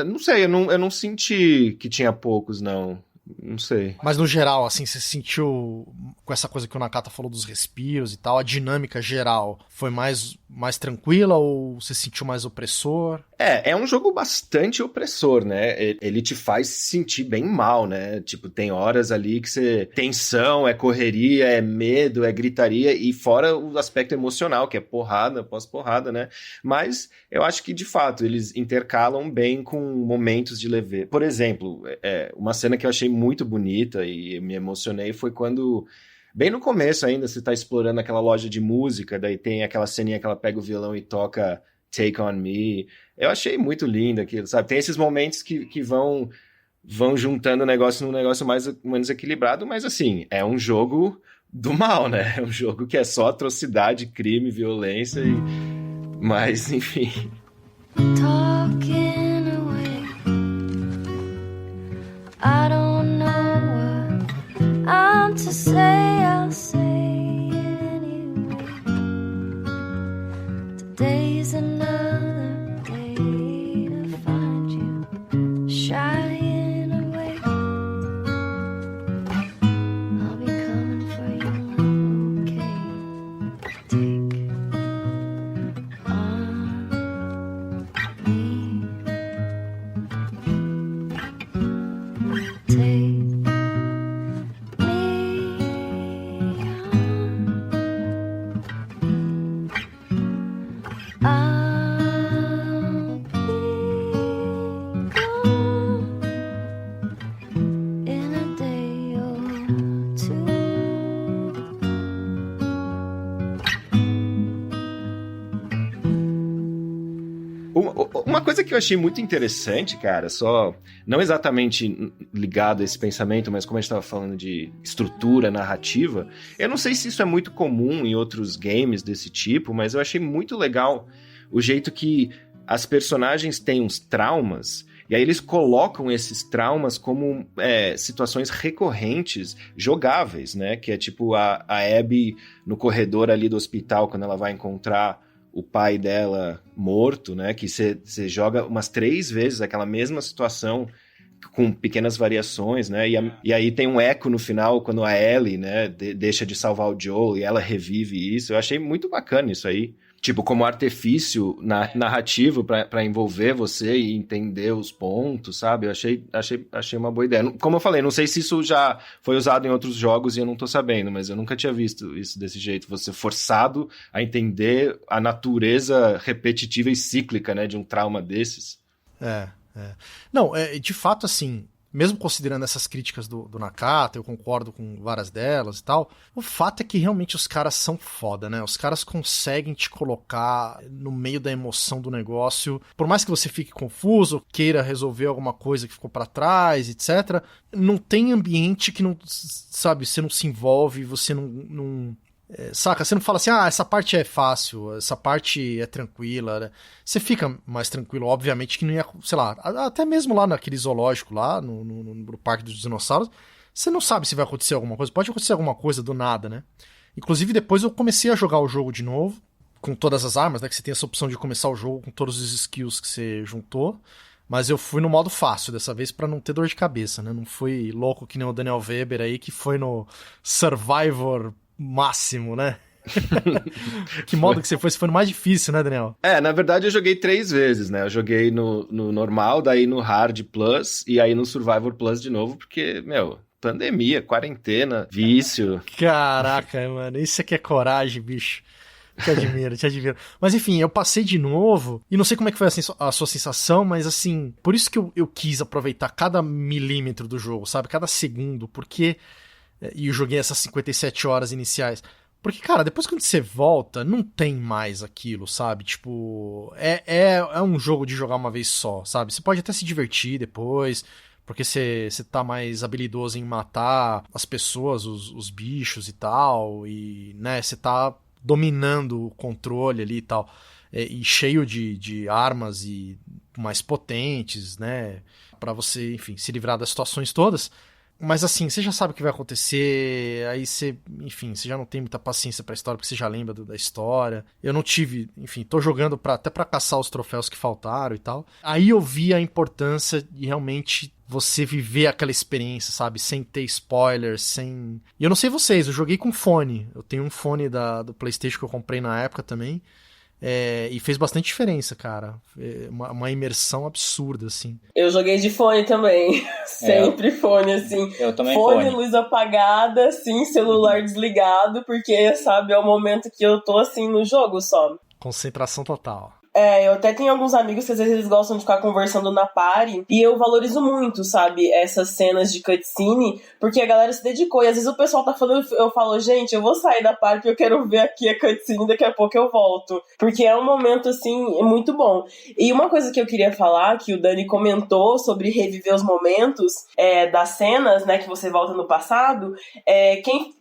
Não sei, eu não senti que tinha poucos, não. Não sei. Mas no geral, assim, você sentiu, com essa coisa que o Nakata falou dos respiros e tal, a dinâmica geral foi mais tranquila ou você sentiu mais opressor? É um jogo bastante opressor, né? Ele te faz se sentir bem mal, né? Tipo, tem horas ali que você... Tensão, é correria, é medo, é gritaria, e fora o aspecto emocional, que é porrada, pós-porrada, né? Mas eu acho que, de fato, eles intercalam bem com momentos de leveza. Por exemplo, uma cena que eu achei muito bonita e me emocionei foi quando... Bem no começo ainda, você tá explorando aquela loja de música, daí tem aquela ceninha que ela pega o violão e toca Take On Me. Eu achei muito lindo aquilo, sabe? Tem esses momentos que vão juntando o negócio num negócio mais ou menos equilibrado, mas assim, é um jogo do mal, né? É um jogo que é só atrocidade, crime, violência e... Mas, enfim... Talking away. I don't know what I'm to say, I'll say it anyway. Today's another day to find you shying away. I'll be coming for you, okay? Take on me. Take Uma coisa que eu achei muito interessante, cara, só não exatamente ligado a esse pensamento, mas como a gente estava falando de estrutura narrativa, eu não sei se isso é muito comum em outros games desse tipo, mas eu achei muito legal o jeito que as personagens têm uns traumas, e aí eles colocam esses traumas como situações recorrentes, jogáveis, né? Que é tipo a Abby no corredor ali do hospital, quando ela vai encontrar o pai dela morto, né? Que você joga umas 3 vezes aquela mesma situação com pequenas variações, né? E aí tem um eco no final quando a Ellie, né, deixa de salvar o Joel e ela revive isso. Eu achei muito bacana isso aí. Tipo, como artifício narrativo pra envolver você e entender os pontos, sabe? Eu achei uma boa ideia. Como eu falei, não sei se isso já foi usado em outros jogos e eu não tô sabendo, mas eu nunca tinha visto isso desse jeito. Você forçado a entender a natureza repetitiva e cíclica, né, de um trauma desses. Não, de fato, assim... Mesmo considerando essas críticas do Nakata, eu concordo com várias delas e tal, o fato é que realmente os caras são foda, né? Os caras conseguem te colocar no meio da emoção do negócio, por mais que você fique confuso, queira resolver alguma coisa que ficou pra trás, etc. Não tem ambiente que não, sabe, você não se envolve, você não saca? Você não fala assim, essa parte é fácil, essa parte é tranquila, né? Você fica mais tranquilo, obviamente que não ia, sei lá, até mesmo lá naquele zoológico lá, no Parque dos Dinossauros, você não sabe se vai acontecer alguma coisa, pode acontecer alguma coisa do nada, né? Inclusive depois eu comecei a jogar o jogo de novo, com todas as armas, né? Que você tem essa opção de começar o jogo com todos os skills que você juntou. Mas eu fui no modo fácil dessa vez pra não ter dor de cabeça, né? Não fui louco que nem o Daniel Weber aí, que foi no Survivor máximo, né? Que modo que você foi? Você foi no mais difícil, né, Daniel? Na verdade eu joguei 3 vezes, né? Eu joguei no normal, daí no Hard Plus e aí no Survivor Plus de novo, porque, pandemia, quarentena, vício. Caraca, mano, isso aqui é coragem, bicho. Te admiro. Mas enfim, eu passei de novo, e não sei como é que foi a sua sensação, mas assim, por isso que eu quis aproveitar cada milímetro do jogo, sabe? Cada segundo, porque... E eu joguei essas 57 horas iniciais. Porque, cara, depois quando você volta, não tem mais aquilo, sabe? Tipo, é um jogo de jogar uma vez só, sabe? Você pode até se divertir depois... Porque você tá mais habilidoso em matar as pessoas, os bichos e tal, e, né, você tá dominando o controle ali e tal, e cheio de armas e mais potentes, né, pra você, enfim, se livrar das situações todas. Mas assim, você já sabe o que vai acontecer, aí você, enfim, você já não tem muita paciência pra história, porque você já lembra da história. Eu não tive, enfim, tô jogando até pra caçar os troféus que faltaram e tal. Aí eu vi a importância de realmente você viver aquela experiência, sabe? Sem ter spoilers, sem... E eu não sei vocês, eu joguei com fone. Eu tenho um fone do PlayStation que eu comprei na época também. E fez bastante diferença, cara. Uma imersão absurda, assim. Eu joguei de fone também. Sempre fone, assim. Eu também fone, luz apagada, assim, celular desligado, porque, sabe, é o momento que eu tô, assim, no jogo só. Concentração total. Eu até tenho alguns amigos que às vezes eles gostam de ficar conversando na party, e eu valorizo muito, sabe, essas cenas de cutscene, porque a galera se dedicou, e às vezes o pessoal tá falando, eu falo, gente, eu vou sair da party porque eu quero ver aqui a cutscene, daqui a pouco eu volto, porque é um momento, assim, muito bom. E uma coisa que eu queria falar, que o Dani comentou sobre reviver os momentos das cenas, né, que você volta no passado,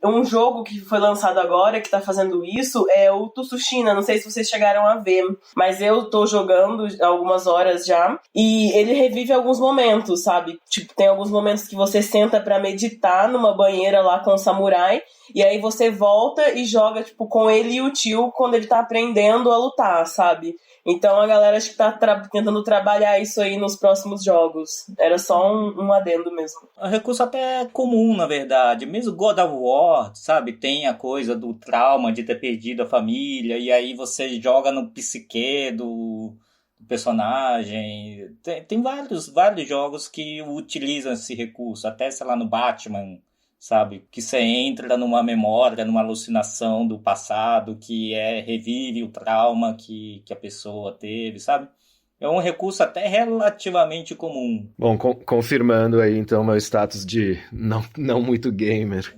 um jogo que foi lançado agora, que tá fazendo isso, é o Tsushima, não sei se vocês chegaram a ver, mas eu tô jogando algumas horas já, e ele revive alguns momentos, sabe? Tipo, tem alguns momentos que você senta pra meditar numa banheira lá com o samurai, e aí você volta e joga, tipo, com ele e o tio quando ele tá aprendendo a lutar, sabe? Então a galera acho que tá tentando trabalhar isso aí nos próximos jogos. Era só um adendo mesmo. É um recurso até comum, na verdade. Mesmo God of War, sabe? Tem a coisa do trauma de ter perdido a família, e aí você joga no psique do personagem. Tem vários jogos que utilizam esse recurso. Até, sei lá, no Batman, sabe? Que você entra numa memória, numa alucinação do passado, que revive o trauma que a pessoa teve, sabe? É um recurso até relativamente comum. Bom, confirmando aí, então, meu status de não muito gamer.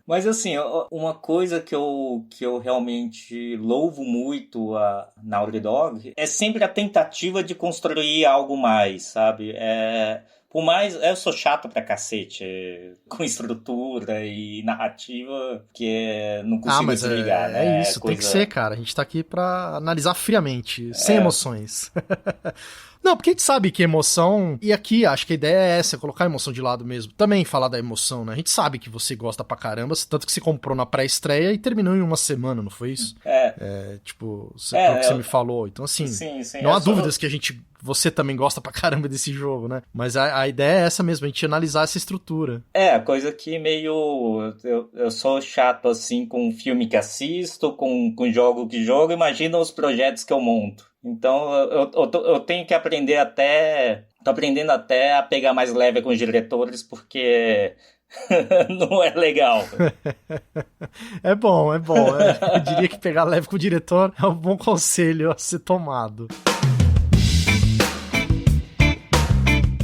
Mas, assim, uma coisa que eu realmente louvo muito a Naughty Dog é sempre a tentativa de construir algo mais, sabe? Por mais... Eu sou chato pra cacete com estrutura e narrativa, que não consigo desligar, né? É isso, tem que ser, cara. A gente tá aqui pra analisar friamente, sem emoções. Não, porque a gente sabe que emoção... E aqui, acho que a ideia é essa, colocar a emoção de lado mesmo. Também falar da emoção, né? A gente sabe que você gosta pra caramba, tanto que você comprou na pré-estreia e terminou em uma semana, não foi isso? Tipo, pelo que você me falou. Então, assim, sim, não há dúvidas que você também gosta pra caramba desse jogo, né? Mas a ideia é essa mesmo, a gente analisar essa estrutura. Coisa que meio... Eu sou chato, assim, com filme que assisto, com jogo que jogo, imagina os projetos que eu monto. Então, eu tenho que aprender tô aprendendo até a pegar mais leve com os diretores, porque não é legal. É bom. Eu diria que pegar leve com o diretor é um bom conselho a ser tomado.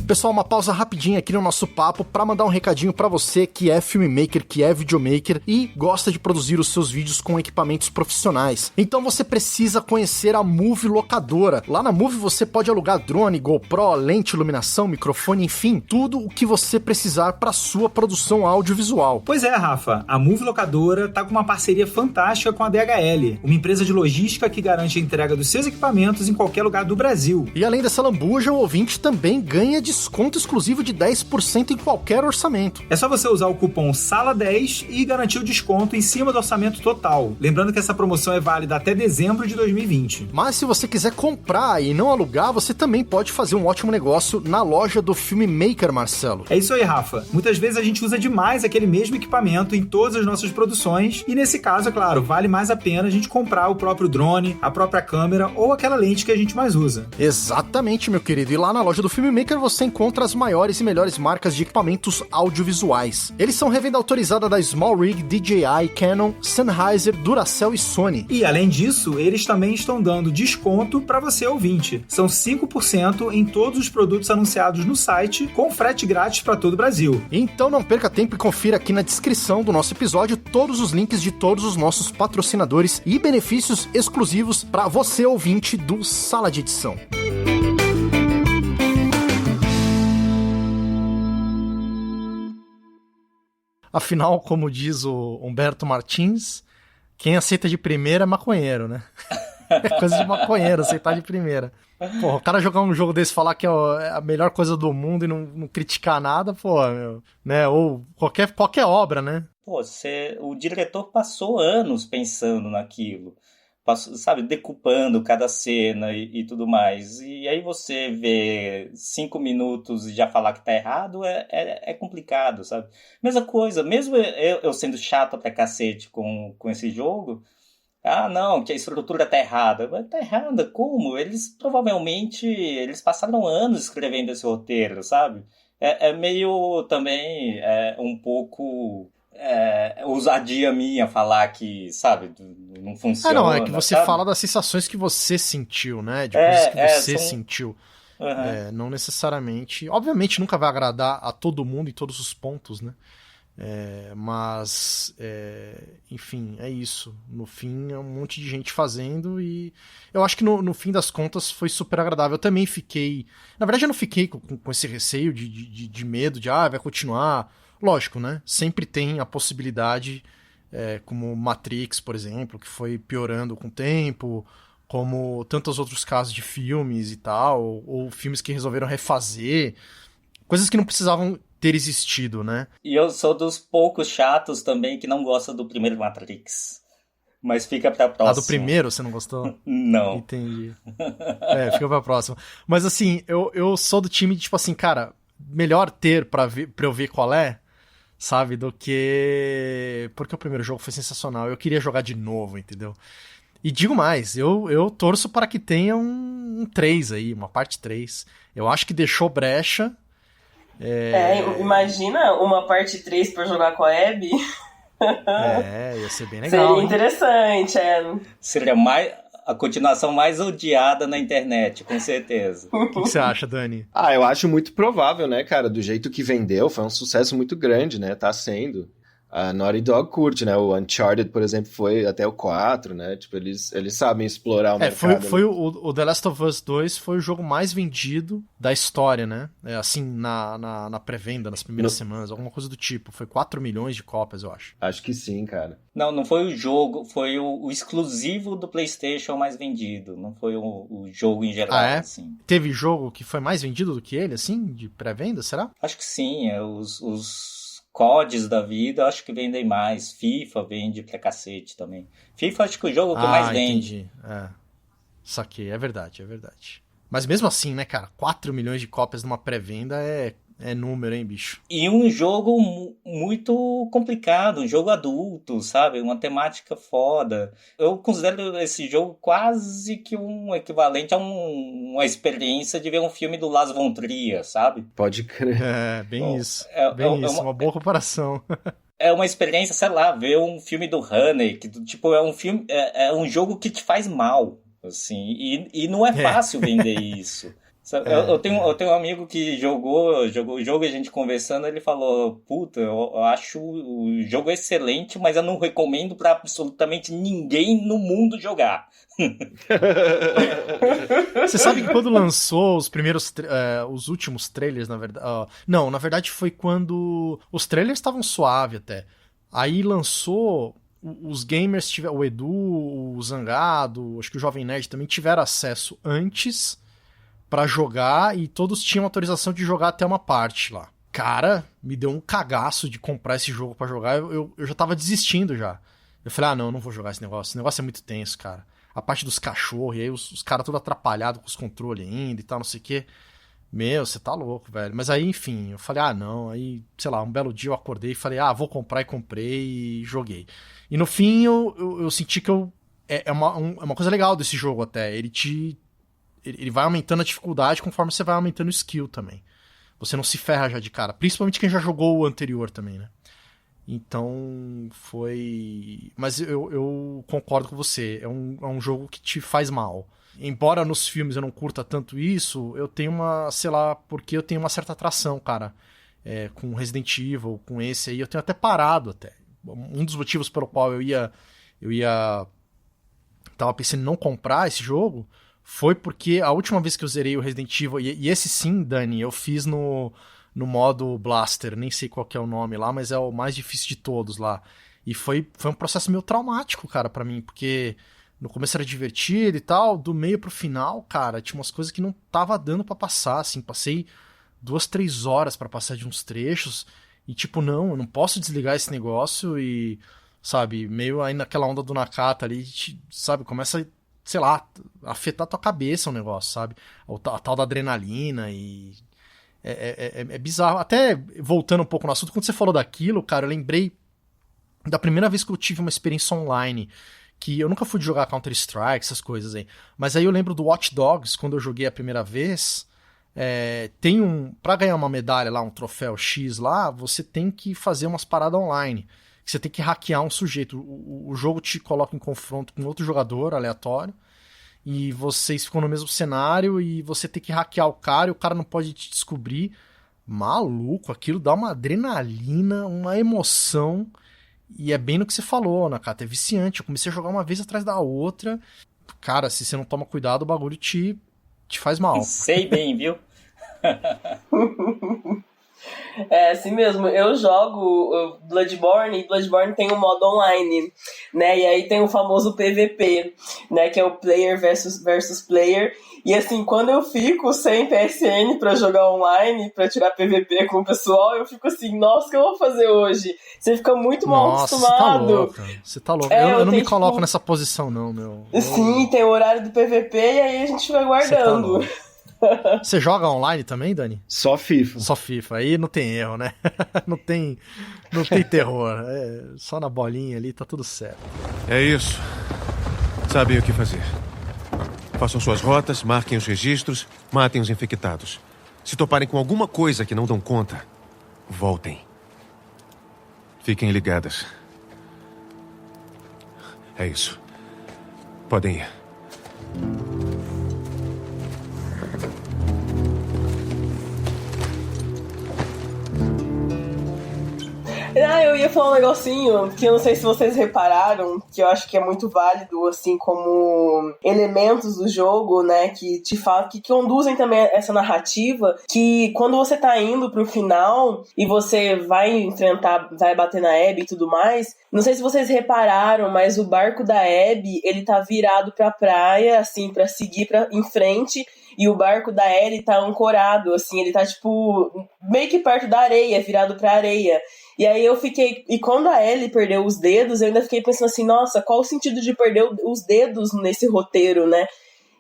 Pessoal, uma pausa rapidinha aqui no nosso papo para mandar um recadinho para você que é filmmaker, que é videomaker e gosta de produzir os seus vídeos com equipamentos profissionais. Então você precisa conhecer a Move Locadora. Lá na Move você pode alugar drone, GoPro, lente, iluminação, microfone, enfim, tudo o que você precisar para sua produção audiovisual. Pois é, Rafa, a Move Locadora tá com uma parceria fantástica com a DHL, uma empresa de logística que garante a entrega dos seus equipamentos em qualquer lugar do Brasil. E além dessa lambuja, o ouvinte também ganha desconto desconto exclusivo de 10% em qualquer orçamento. É só você usar o cupom SALA10 e garantir o desconto em cima do orçamento total. Lembrando que essa promoção é válida até dezembro de 2020. Mas se você quiser comprar e não alugar, você também pode fazer um ótimo negócio na loja do Filmmaker, Marcelo. É isso aí, Rafa. Muitas vezes a gente usa demais aquele mesmo equipamento em todas as nossas produções e nesse caso, é claro, vale mais a pena a gente comprar o próprio drone, a própria câmera ou aquela lente que a gente mais usa. Exatamente, meu querido. E lá na loja do Filmmaker você encontra as maiores e melhores marcas de equipamentos audiovisuais. Eles são revenda autorizada da SmallRig, DJI, Canon, Sennheiser, Duracell e Sony. E além disso, eles também estão dando desconto para você ouvinte. São 5% em todos os produtos anunciados no site, com frete grátis para todo o Brasil. Então não perca tempo e confira aqui na descrição do nosso episódio todos os links de todos os nossos patrocinadores e benefícios exclusivos para você ouvinte do Sala de Edição. Afinal, como diz o Humberto Martins, quem aceita de primeira é maconheiro, né? É coisa de maconheiro aceitar de primeira. Porra, o cara jogar um jogo desse, falar que é a melhor coisa do mundo e não criticar nada, pô, meu, né? Ou qualquer obra, né? Pô, o diretor passou anos pensando naquilo. Passou, sabe, decupando cada cena e tudo mais. E aí você vê 5 minutos e já falar que tá errado é complicado, sabe? Mesma coisa, mesmo eu sendo chato pra cacete com esse jogo, não, que a estrutura tá errada. Mas tá errada, como? Eles passaram anos escrevendo esse roteiro, sabe? É meio também um pouco... ousadia minha falar que, sabe, não funciona. Não, é que você sabe? fala das sensações que você sentiu, né? De coisas que você sentiu. Uhum. Não necessariamente... Obviamente nunca vai agradar a todo mundo em todos os pontos, né? Mas, enfim, é isso. No fim, é um monte de gente fazendo e eu acho que no fim das contas foi super agradável. Eu também fiquei... Na verdade, eu não fiquei com esse receio de medo, vai continuar... Lógico, né? Sempre tem a possibilidade, como Matrix, por exemplo, que foi piorando com o tempo, como tantos outros casos de filmes e tal, ou filmes que resolveram refazer, coisas que não precisavam ter existido, né? E eu sou dos poucos chatos também que não gosta do primeiro Matrix. Mas fica pra próxima. Do primeiro você não gostou? Não. Entendi. Fica pra próxima. Mas assim, eu sou do time de tipo assim, cara, melhor ter pra eu ver qual é, sabe, do que... Porque o primeiro jogo foi sensacional, eu queria jogar de novo, entendeu? E digo mais, eu torço para que tenha um 3 aí, uma parte 3. Eu acho que deixou brecha. Imagina uma parte 3 pra jogar com a Abby. Ia ser bem legal. Seria interessante, Seria a continuação mais odiada na internet, com certeza. O que você acha, Dani? Eu acho muito provável, né, cara? Do jeito que vendeu, foi um sucesso muito grande, né? Tá sendo. A Naughty Dog curte, né? O Uncharted, por exemplo, foi até o 4, né? Tipo, eles sabem explorar o mercado. Foi o The Last of Us 2 foi o jogo mais vendido da história, né? Assim, na pré-venda, nas primeiras semanas, alguma coisa do tipo. Foi 4 milhões de cópias, eu acho. Acho que sim, cara. Não foi o jogo, foi o exclusivo do PlayStation mais vendido. Não foi o jogo em geral, assim. Teve jogo que foi mais vendido do que ele, assim, de pré-venda, será? Acho que sim, os CODs da vida, acho que vendem mais. FIFA vende pra cacete também. FIFA acho que é o jogo que mais vende. Entendi. Saquei, é verdade. Mas mesmo assim, né, cara, 4 milhões de cópias numa pré-venda é número, hein, bicho? E um jogo muito complicado, um jogo adulto, sabe? Uma temática foda. Eu considero esse jogo quase que um equivalente a uma experiência de ver um filme do Lars von Trier, sabe? Pode crer. Isso. Uma boa comparação. É uma experiência, sei lá, ver um filme do Honey, que tipo, é um filme, é um jogo que te faz mal, assim, e não é fácil vender isso. Eu tenho um amigo que jogou o jogo e a gente conversando, ele falou, puta, eu acho o jogo excelente, mas eu não recomendo pra absolutamente ninguém no mundo jogar. Você sabe que quando lançou os últimos trailers, na verdade... não, na verdade foi quando os trailers estavam suave até. Aí lançou... Os gamers tiveram... O Edu, o Zangado, acho que o Jovem Nerd também tiveram acesso antes... pra jogar e todos tinham autorização de jogar até uma parte lá. Cara, me deu um cagaço de comprar esse jogo pra jogar. Eu já tava desistindo já. Eu falei, não vou jogar esse negócio. Esse negócio é muito tenso, cara. A parte dos cachorros, e aí os caras todos atrapalhados com os controles ainda e tal, não sei o quê. Meu, você tá louco, velho. Mas aí, enfim, eu falei, não. Aí, sei lá, um belo dia eu acordei e falei, vou comprar, e comprei e joguei. E no fim eu senti que é uma coisa legal desse jogo até. Ele vai aumentando a dificuldade conforme você vai aumentando o skill também. Você não se ferra já de cara. Principalmente quem já jogou o anterior também, né? Então, foi... Mas eu concordo com você. É um jogo que te faz mal. Embora nos filmes eu não curta tanto isso, eu tenho sei lá, porque eu tenho uma certa atração, cara. Com Resident Evil, com esse aí. Eu tenho até parado, até. Um dos motivos pelo qual tava pensando em não comprar esse jogo foi porque a última vez que eu zerei o Resident Evil, e esse sim, Dani, eu fiz no modo Blaster, nem sei qual que é o nome lá, mas é o mais difícil de todos lá. E foi um processo meio traumático, cara, pra mim, porque no começo era divertido e tal, do meio pro final, cara, tinha umas coisas que não tava dando pra passar, assim, passei 2-3 horas pra passar de uns trechos, e tipo, eu não posso desligar esse negócio e, sabe, meio aí naquela onda do Nakata ali, sabe, começa, sei lá, afetar a tua cabeça o negócio, sabe, a tal da adrenalina e... É bizarro. Até voltando um pouco no assunto, quando você falou daquilo, cara, eu lembrei da primeira vez que eu tive uma experiência online, que eu nunca fui de jogar Counter-Strike, essas coisas aí, mas aí eu lembro do Watch Dogs, quando eu joguei a primeira vez, pra ganhar uma medalha lá, um troféu X lá, você tem que fazer umas paradas online, você tem que hackear um sujeito, o jogo te coloca em confronto com outro jogador aleatório, e vocês ficam no mesmo cenário e você tem que hackear o cara e o cara não pode te descobrir. Maluco, aquilo dá uma adrenalina, uma emoção, e é bem no que você falou, Nakata, é viciante. Eu comecei a jogar uma vez atrás da outra. Cara, se você não toma cuidado, o bagulho te faz mal. Sei bem, viu? É assim mesmo, eu jogo Bloodborne e Bloodborne tem um modo online, né, e aí tem o famoso PVP, né, que é o player versus player, e assim, quando eu fico sem PSN pra jogar online, pra tirar PVP com o pessoal, eu fico assim, nossa, o que eu vou fazer hoje? Você fica muito mal acostumado. Você tá louco. Eu não me coloco nessa posição não, meu. Sim, tem o horário do PVP e aí a gente fica aguardando. Você joga online também, Dani? Só FIFA. Só FIFA. Aí não tem erro, né? não tem terror. Só na bolinha ali, tá tudo certo. É isso. Sabem o que fazer. Façam suas rotas, marquem os registros, matem os infectados. Se toparem com alguma coisa que não dão conta, voltem. Fiquem ligadas. É isso. Podem ir. Eu ia falar um negocinho que eu não sei se vocês repararam, que eu acho que é muito válido, assim, como elementos do jogo, né, que te falam, que conduzem também essa narrativa, que quando você tá indo pro final e você vai enfrentar, vai bater na Abby e tudo mais, não sei se vocês repararam, mas o barco da Abby, ele tá virado pra praia, assim, pra seguir em frente, e o barco da Ellie tá ancorado, assim, ele tá, tipo, meio que perto da areia, virado pra areia. E aí eu fiquei... E quando a Ellie perdeu os dedos, eu ainda fiquei pensando assim, nossa, qual o sentido de perder os dedos nesse roteiro, né?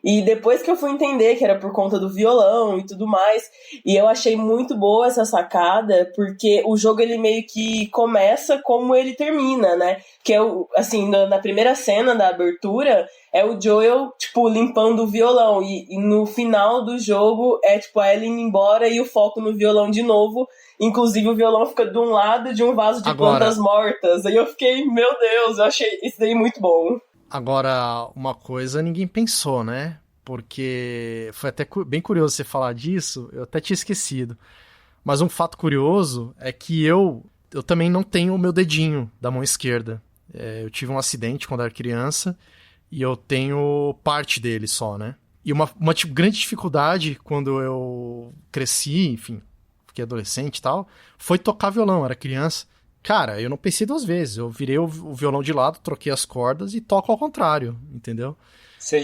E depois que eu fui entender que era por conta do violão e tudo mais, e eu achei muito boa essa sacada, porque o jogo ele meio que começa como ele termina, né? Que é, assim, na primeira cena da abertura, é o Joel, tipo, limpando o violão, e no final do jogo é, tipo, a Ellie indo embora e o foco no violão de novo, inclusive o violão fica de um lado de um vaso de plantas mortas, aí eu fiquei, meu Deus, eu achei isso daí muito bom. Agora, uma coisa ninguém pensou, né? Porque foi até bem curioso você falar disso, eu até tinha esquecido. Mas um fato curioso é que eu também não tenho o meu dedinho da mão esquerda. Eu tive um acidente quando era criança e eu tenho parte dele só, né? E uma grande dificuldade quando eu cresci, enfim, fiquei adolescente e tal, foi tocar violão, eu era criança. Cara, eu não pensei 2 vezes. Eu virei o violão de lado, troquei as cordas e toco ao contrário, entendeu? Você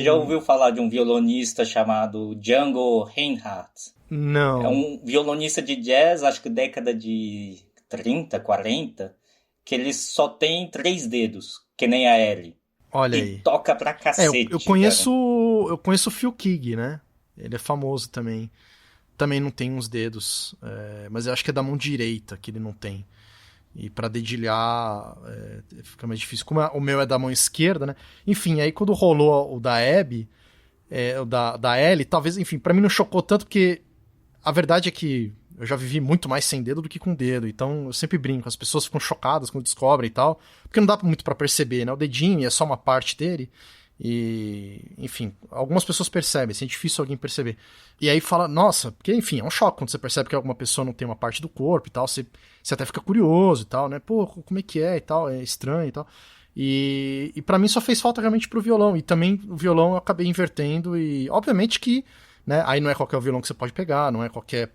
já ouviu falar de um violonista chamado Django Reinhardt? Não. É um violonista de jazz, acho que década de 30, 40, que ele só tem 3 dedos, que nem a Ellie. Olha e aí. Toca pra cacete. Eu conheço o Phil Keaggy, né? Ele é famoso também. Também não tem uns dedos, mas eu acho que é da mão direita que ele não tem. E pra dedilhar fica mais difícil. Como o meu é da mão esquerda, né? Enfim, aí quando rolou o da Abby, o da Ellie, talvez, enfim, pra mim não chocou tanto, porque a verdade é que eu já vivi muito mais sem dedo do que com dedo. Então eu sempre brinco, as pessoas ficam chocadas quando descobrem e tal, porque não dá muito pra perceber, né? O dedinho é só uma parte dele. E, enfim, algumas pessoas percebem, assim, é difícil alguém perceber. E aí fala, nossa, porque, enfim, é um choque quando você percebe que alguma pessoa não tem uma parte do corpo e tal, você até fica curioso e tal, né? Pô, como é que é e tal, é estranho e tal. E pra mim só fez falta realmente pro violão. E também o violão eu acabei invertendo e, obviamente que, né, aí não é qualquer violão que você pode pegar, não é qualquer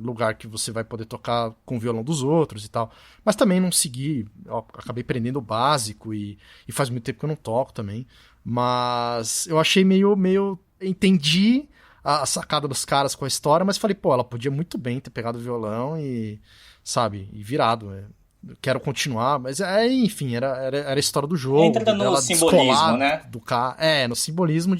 lugar que você vai poder tocar com o violão dos outros e tal, mas também não segui, acabei aprendendo o básico e faz muito tempo que eu não toco também, mas eu achei meio entendi a sacada dos caras com a história, mas falei, pô, ela podia muito bem ter pegado o violão e, sabe, e virado, quero continuar, mas enfim, era a história do jogo. Entra no simbolismo, né? Do no simbolismo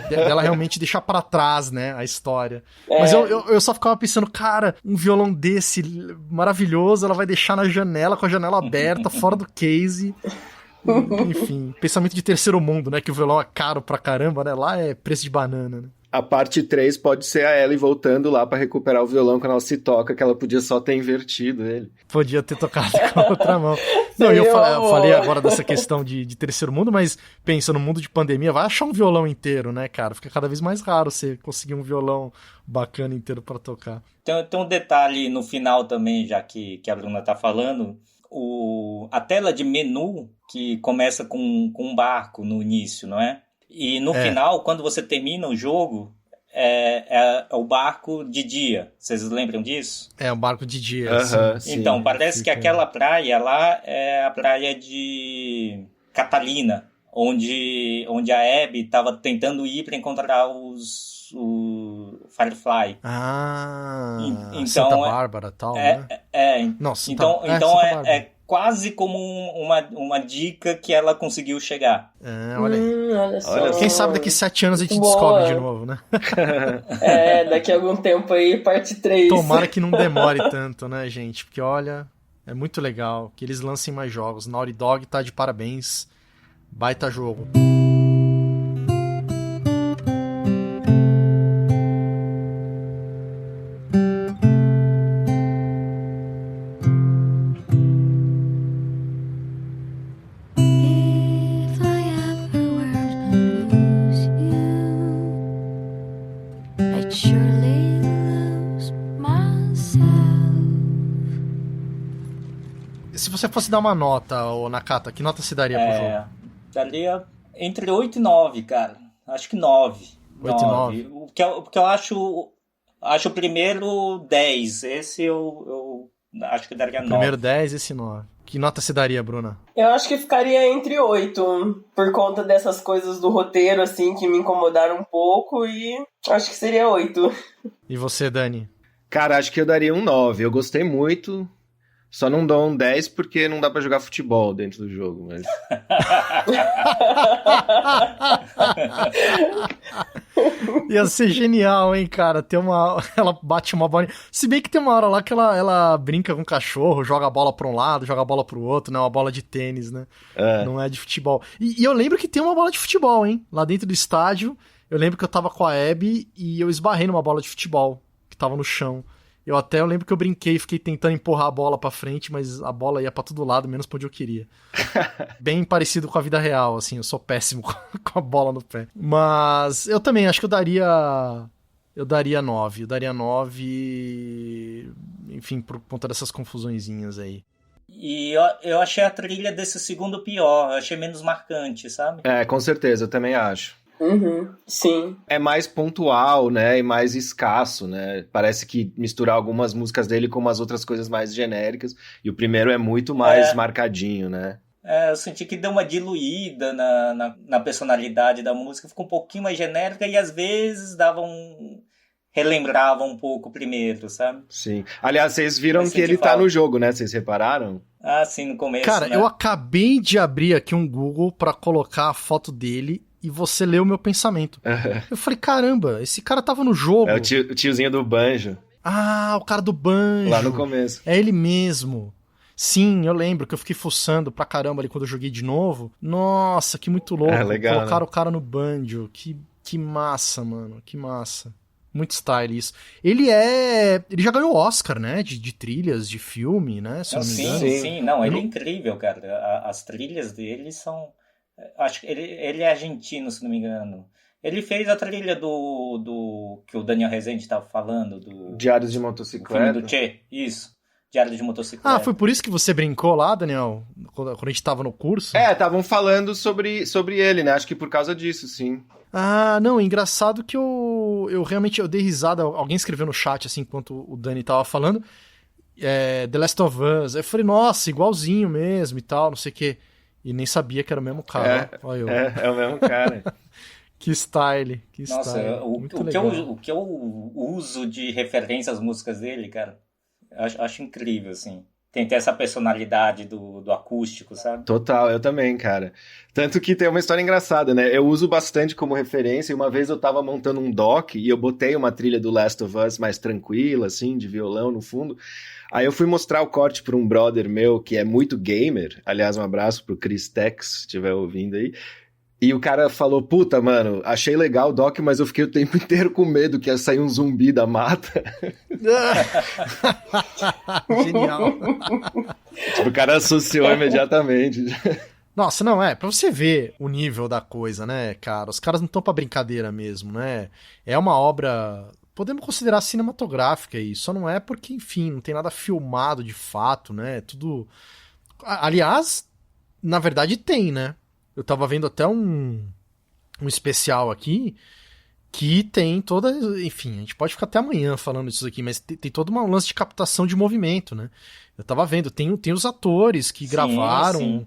dela realmente deixar pra trás, né, a história. Mas eu só ficava pensando, cara, um violão desse maravilhoso, ela vai deixar na janela, com a janela aberta, fora do case. Enfim, pensamento de terceiro mundo, né, que o violão é caro pra caramba, né, lá é preço de banana, né. A parte 3 pode ser a Ellie voltando lá pra recuperar o violão quando ela se toca, que ela podia só ter invertido ele. Podia ter tocado com a outra mão. Não, eu falei agora dessa questão de terceiro mundo, mas pensa, no mundo de pandemia, vai achar um violão inteiro, né, cara? Fica cada vez mais raro você conseguir um violão bacana inteiro pra tocar. Tem um detalhe no final também, já que a Bruna tá falando, a tela de menu que começa com um barco no início, não é? E no final, quando você termina o jogo, é o barco de dia. Vocês lembram disso? É, o barco de dia. Sim. Então, parece que aquela praia lá é a praia de Catalina, onde a Abby estava tentando ir para encontrar o Firefly. Então, Santa Bárbara e tal, né? Nossa, então é quase como uma dica que ela conseguiu chegar. Olha aí. Olha só. Quem sabe daqui 7 anos a gente descobre de novo, né? Daqui a algum tempo aí, parte 3. Tomara que não demore tanto, né, gente? Porque, olha, é muito legal que eles lancem mais jogos. Naughty Dog tá de parabéns. Baita jogo. Se você fosse dar uma nota, ô Nakata, que nota se daria pro jogo? Daria entre 8 e 9, cara. Acho que 9. 8 e 9. Porque eu acho o primeiro 10. Esse eu acho que daria 9. Primeiro 10, esse 9. Que nota se daria, Bruna? Eu acho que ficaria entre 8, por conta dessas coisas do roteiro, assim, que me incomodaram um pouco, e acho que seria 8. E você, Dani? Cara, acho que eu daria um 9. Eu gostei muito. Só não dou um 10 porque não dá pra jogar futebol dentro do jogo, mas... Ia ser genial, hein, cara? Ela bate uma bola... Se bem que tem uma hora lá que ela brinca com o cachorro, joga a bola pra um lado, joga a bola pro outro, né? Uma bola de tênis, né? Não é de futebol. E eu lembro que tem uma bola de futebol, hein? Lá dentro do estádio, eu lembro que eu tava com a Abby e eu esbarrei numa bola de futebol que tava no chão. Eu lembro que eu brinquei, fiquei tentando empurrar a bola pra frente, mas a bola ia pra todo lado, menos pra onde eu queria. Bem parecido com a vida real, assim, eu sou péssimo com a bola no pé. Mas eu também acho que eu daria 9. Eu daria 9, enfim, por conta dessas confusõezinhas aí. E eu achei a trilha desse segundo pior, eu achei menos marcante, sabe? Com certeza, eu também acho. Sim. É mais pontual, né, e mais escasso, né, parece que misturar algumas músicas dele com umas outras coisas mais genéricas, e o primeiro é muito mais marcadinho, né. Eu senti que deu uma diluída na personalidade da música, ficou um pouquinho mais genérica e às vezes relembrava um pouco o primeiro, sabe? Sim. Aliás, vocês viram que ele tá no jogo, né? Vocês repararam? Ah, sim, no começo, Cara, né? eu acabei de abrir aqui um Google pra colocar a foto dele e você leu o meu pensamento. Eu falei, caramba, esse cara tava no jogo. É o tiozinho do banjo. Ah, o cara do banjo. Lá no começo. É ele mesmo. Sim, eu lembro que eu fiquei fuçando pra caramba ali quando eu joguei de novo. Nossa, que muito louco. Legal, colocaram né? o cara no banjo. Que massa, mano. Que massa. Muito style isso. Ele já ganhou Oscar, né? De trilhas, de filme, né? Se eu não me engano. Sim. Não, ele é incrível, cara. As trilhas dele são... Acho que ele é argentino, se não me engano. Ele fez a trilha do que o Daniel Rezende estava falando. Do Diários de filme Motocicleta. do Che. Isso. Diário de Motocicleta. Ah, foi por isso que você brincou lá, Daniel? Quando a gente tava no curso? Estavam falando sobre ele, né? Acho que por causa disso, sim. Ah, não, engraçado que eu realmente dei risada, alguém escreveu no chat, assim, enquanto o Dani tava falando, The Last of Us, aí eu falei, nossa, igualzinho mesmo e tal, não sei o quê, e nem sabia que era o mesmo cara. Olha eu. É o mesmo cara. Que style, Nossa, style. o que eu uso de referência às músicas dele, cara, acho incrível, assim. Tem essa personalidade do acústico, sabe? Total, eu também, cara. Tanto que tem uma história engraçada, né? Eu uso bastante como referência, e uma vez eu tava montando um dock e eu botei uma trilha do Last of Us mais tranquila, assim, de violão no fundo. Aí eu fui mostrar o corte pra um brother meu que é muito gamer, aliás, um abraço pro Chris Tex, se estiver ouvindo aí. E o cara falou, puta, mano, achei legal o doc, mas eu fiquei o tempo inteiro com medo que ia sair um zumbi da mata. Genial. Tipo, o cara associou imediatamente. Nossa, não, pra você ver o nível da coisa, né, cara? Os caras não estão pra brincadeira mesmo, né? É uma obra, podemos considerar cinematográfica aí, só não é porque, enfim, não tem nada filmado de fato, né? Tudo... Aliás, na verdade tem, né? Eu tava vendo até um especial aqui que tem toda... Enfim, a gente pode ficar até amanhã falando disso aqui, mas tem todo um lance de captação de movimento, né? Eu tava vendo, tem os atores que gravaram,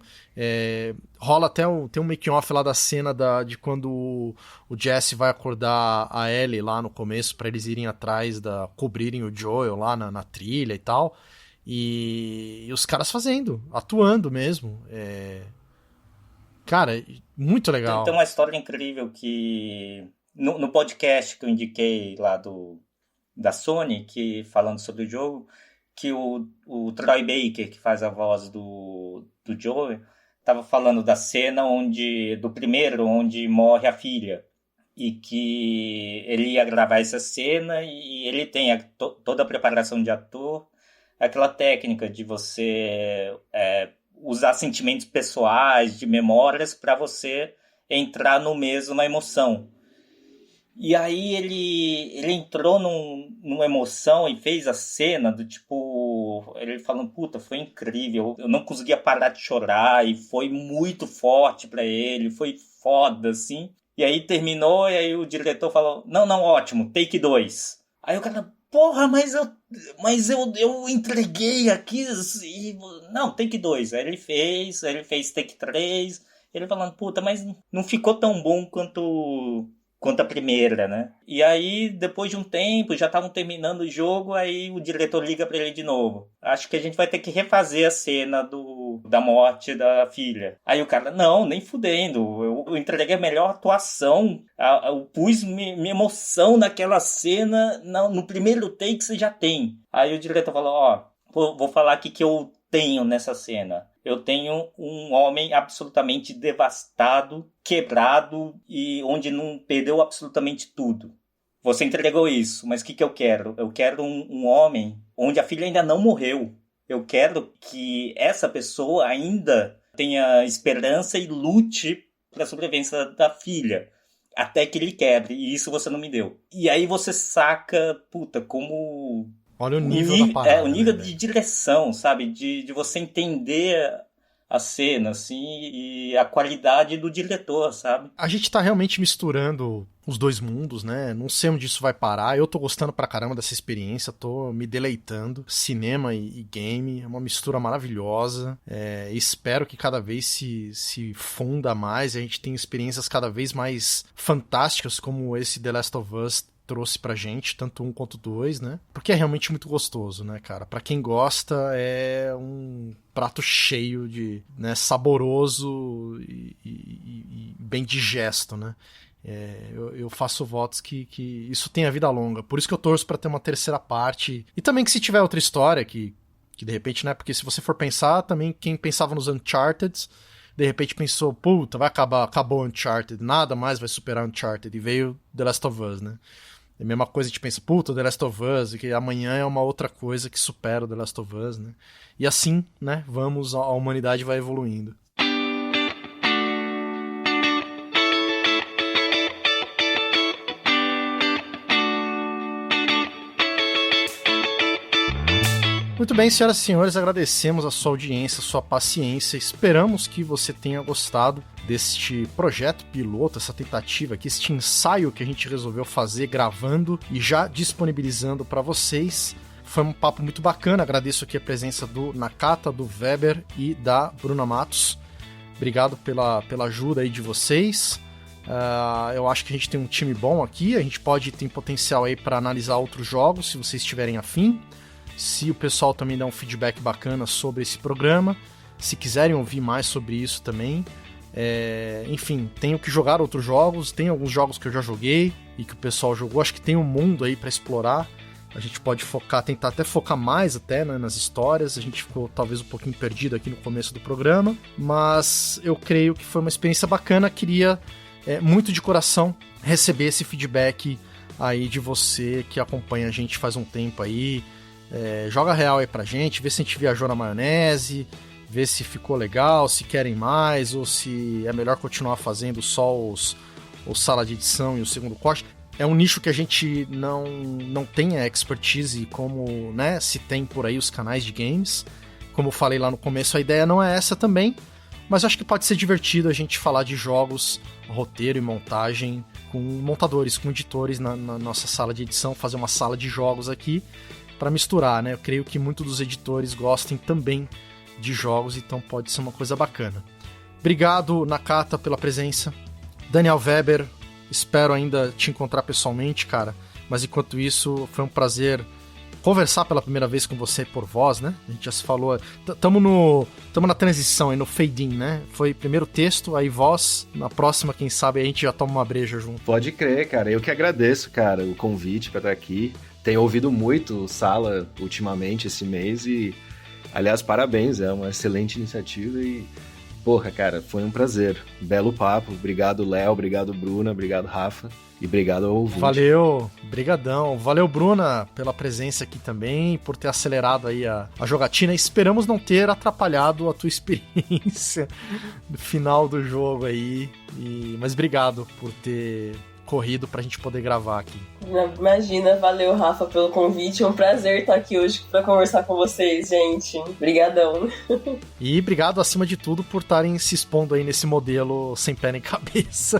rola até tem um making-off lá da cena de quando o Jesse vai acordar a Ellie lá no começo pra eles irem atrás, cobrirem o Joel lá na trilha e tal. E os caras atuando mesmo. Cara, muito legal. Tem uma história incrível que... No podcast que eu indiquei lá da Sony, falando sobre o jogo, que o Troy Baker, que faz a voz do Joel, estava falando da cena do primeiro, onde morre a filha. E que ele ia gravar essa cena e ele tem toda a preparação de ator, aquela técnica de você... usar sentimentos pessoais, de memórias, para você entrar no mesmo na emoção. E aí ele entrou numa emoção e fez a cena do tipo... Ele falando, puta, foi incrível. Eu não conseguia parar de chorar e foi muito forte para ele. Foi foda, assim. E aí terminou e aí o diretor falou, não, ótimo, take 2. Aí o cara... Porra, mas eu entreguei aqui e... Não, take 2. Aí ele fez take 3. Ele falando, puta, mas não ficou tão bom quanto a primeira, né? E aí, depois de um tempo, já estavam terminando o jogo, aí o diretor liga pra ele de novo. Acho que a gente vai ter que refazer a cena da morte da filha. Aí o cara, não, nem fudendo. Eu entreguei a melhor atuação. Eu pus minha emoção naquela cena. No primeiro take você já tem. Aí o diretor falou, vou falar aqui que eu tenho nessa cena. Eu tenho um homem absolutamente devastado, quebrado e onde não perdeu absolutamente tudo. Você entregou isso, mas o que eu quero? Eu quero um homem onde a filha ainda não morreu. Eu quero que essa pessoa ainda tenha esperança e lute pela sobrevivência da filha, até que ele quebre, e isso você não me deu. E aí você saca, puta, como... Olha o nível da parada. O nível de direção, sabe? De você entender a cena, assim, e a qualidade do diretor, sabe? A gente tá realmente misturando os dois mundos, né? Não sei onde isso vai parar. Eu tô gostando pra caramba dessa experiência, tô me deleitando. Cinema e game é uma mistura maravilhosa. Espero que cada vez se funda mais, a gente tem experiências cada vez mais fantásticas, como esse The Last of Us trouxe pra gente, tanto 1 quanto 2, né? Porque é realmente muito gostoso, né, cara? Pra quem gosta, é um prato cheio de, né, saboroso e bem digesto, né? Eu faço votos que isso tenha vida longa. Por isso que eu torço pra ter uma terceira parte. E também que se tiver outra história, que de repente, né? Porque se você for pensar, também quem pensava nos Uncharted, de repente pensou, puta, acabou Uncharted, nada mais vai superar Uncharted. E veio The Last of Us, né? É a mesma coisa, a gente pensa, puta, The Last of Us, e que amanhã é uma outra coisa que supera o The Last of Us, né? E assim, né, a humanidade vai evoluindo. Muito bem, senhoras e senhores, agradecemos a sua audiência, a sua paciência. Esperamos que você tenha gostado deste projeto piloto, essa tentativa aqui, este ensaio que a gente resolveu fazer gravando e já disponibilizando para vocês. Foi um papo muito bacana, agradeço aqui a presença do Nakata, do Weber e da Bruna Matos. Obrigado pela ajuda aí de vocês. Eu acho que a gente tem um time bom aqui, a gente tem potencial aí para analisar outros jogos, se vocês estiverem afim. Se o pessoal também dá um feedback bacana sobre esse programa, se quiserem ouvir mais sobre isso também. Enfim, tenho que jogar outros jogos, tem alguns jogos que eu já joguei e que o pessoal jogou, acho que tem um mundo aí para explorar. A gente pode tentar até focar mais até, né, nas histórias. A gente ficou talvez um pouquinho perdido aqui no começo do programa, mas eu creio que foi uma experiência bacana. Queria muito de coração receber esse feedback aí de você que acompanha a gente faz um tempo aí. Joga real aí pra gente, vê se a gente viajou na maionese, vê se ficou legal, se querem mais, ou se é melhor continuar fazendo só os sala de edição e o segundo corte. É um nicho que a gente não tem a expertise como, né, se tem por aí os canais de games. Como eu falei lá no começo, a ideia não é essa também, mas acho que pode ser divertido a gente falar de jogos, roteiro e montagem com montadores, com editores na nossa sala de edição, fazer uma sala de jogos aqui para misturar, né? Eu creio que muitos dos editores gostem também de jogos, então pode ser uma coisa bacana. Obrigado, Nakata, pela presença. Daniel Weber, espero ainda te encontrar pessoalmente, cara. Mas enquanto isso, foi um prazer conversar pela primeira vez com você por voz, né? A gente já se falou. Tamo na transição aí, no fade-in, né? Foi primeiro texto, aí voz. Na próxima, quem sabe, a gente já toma uma breja junto. Pode crer, cara. Eu que agradeço, cara, o convite pra estar aqui. Tenho ouvido muito Sala ultimamente esse mês e, aliás, parabéns, é uma excelente iniciativa e, porra, cara, foi um prazer. Belo papo. Obrigado, Léo, obrigado, Bruna, obrigado, Rafa e obrigado ao ouvinte. Valeu, brigadão. Valeu, Bruna, pela presença aqui também, por ter acelerado aí a jogatina. Esperamos não ter atrapalhado a tua experiência no final do jogo aí, mas obrigado por ter corrido pra gente poder gravar aqui. Imagina, valeu, Rafa, pelo convite. É um prazer estar aqui hoje pra conversar com vocês, gente. Obrigadão. E obrigado, acima de tudo, por estarem se expondo aí nesse modelo sem pé nem cabeça,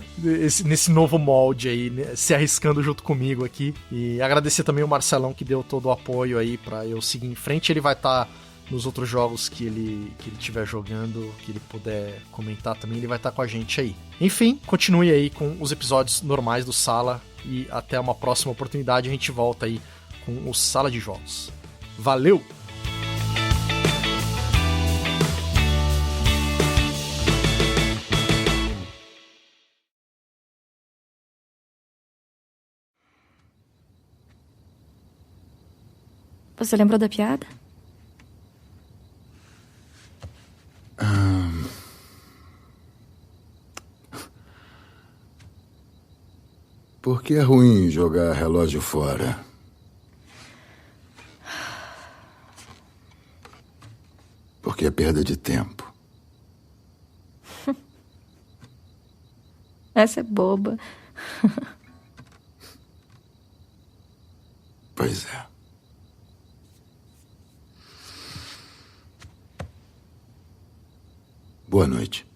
nesse novo molde aí, se arriscando junto comigo aqui. E agradecer também o Marcelão, que deu todo o apoio aí pra eu seguir em frente. Ele vai estar nos outros jogos que ele estiver jogando, que ele puder comentar também, ele vai estar com a gente aí. Enfim, continue aí com os episódios normais do Sala e até uma próxima oportunidade a gente volta aí com o Sala de Jogos. Valeu! Você lembrou da piada? Por que é ruim jogar relógio fora? Porque é perda de tempo. Essa é boba. Pois é. Boa noite.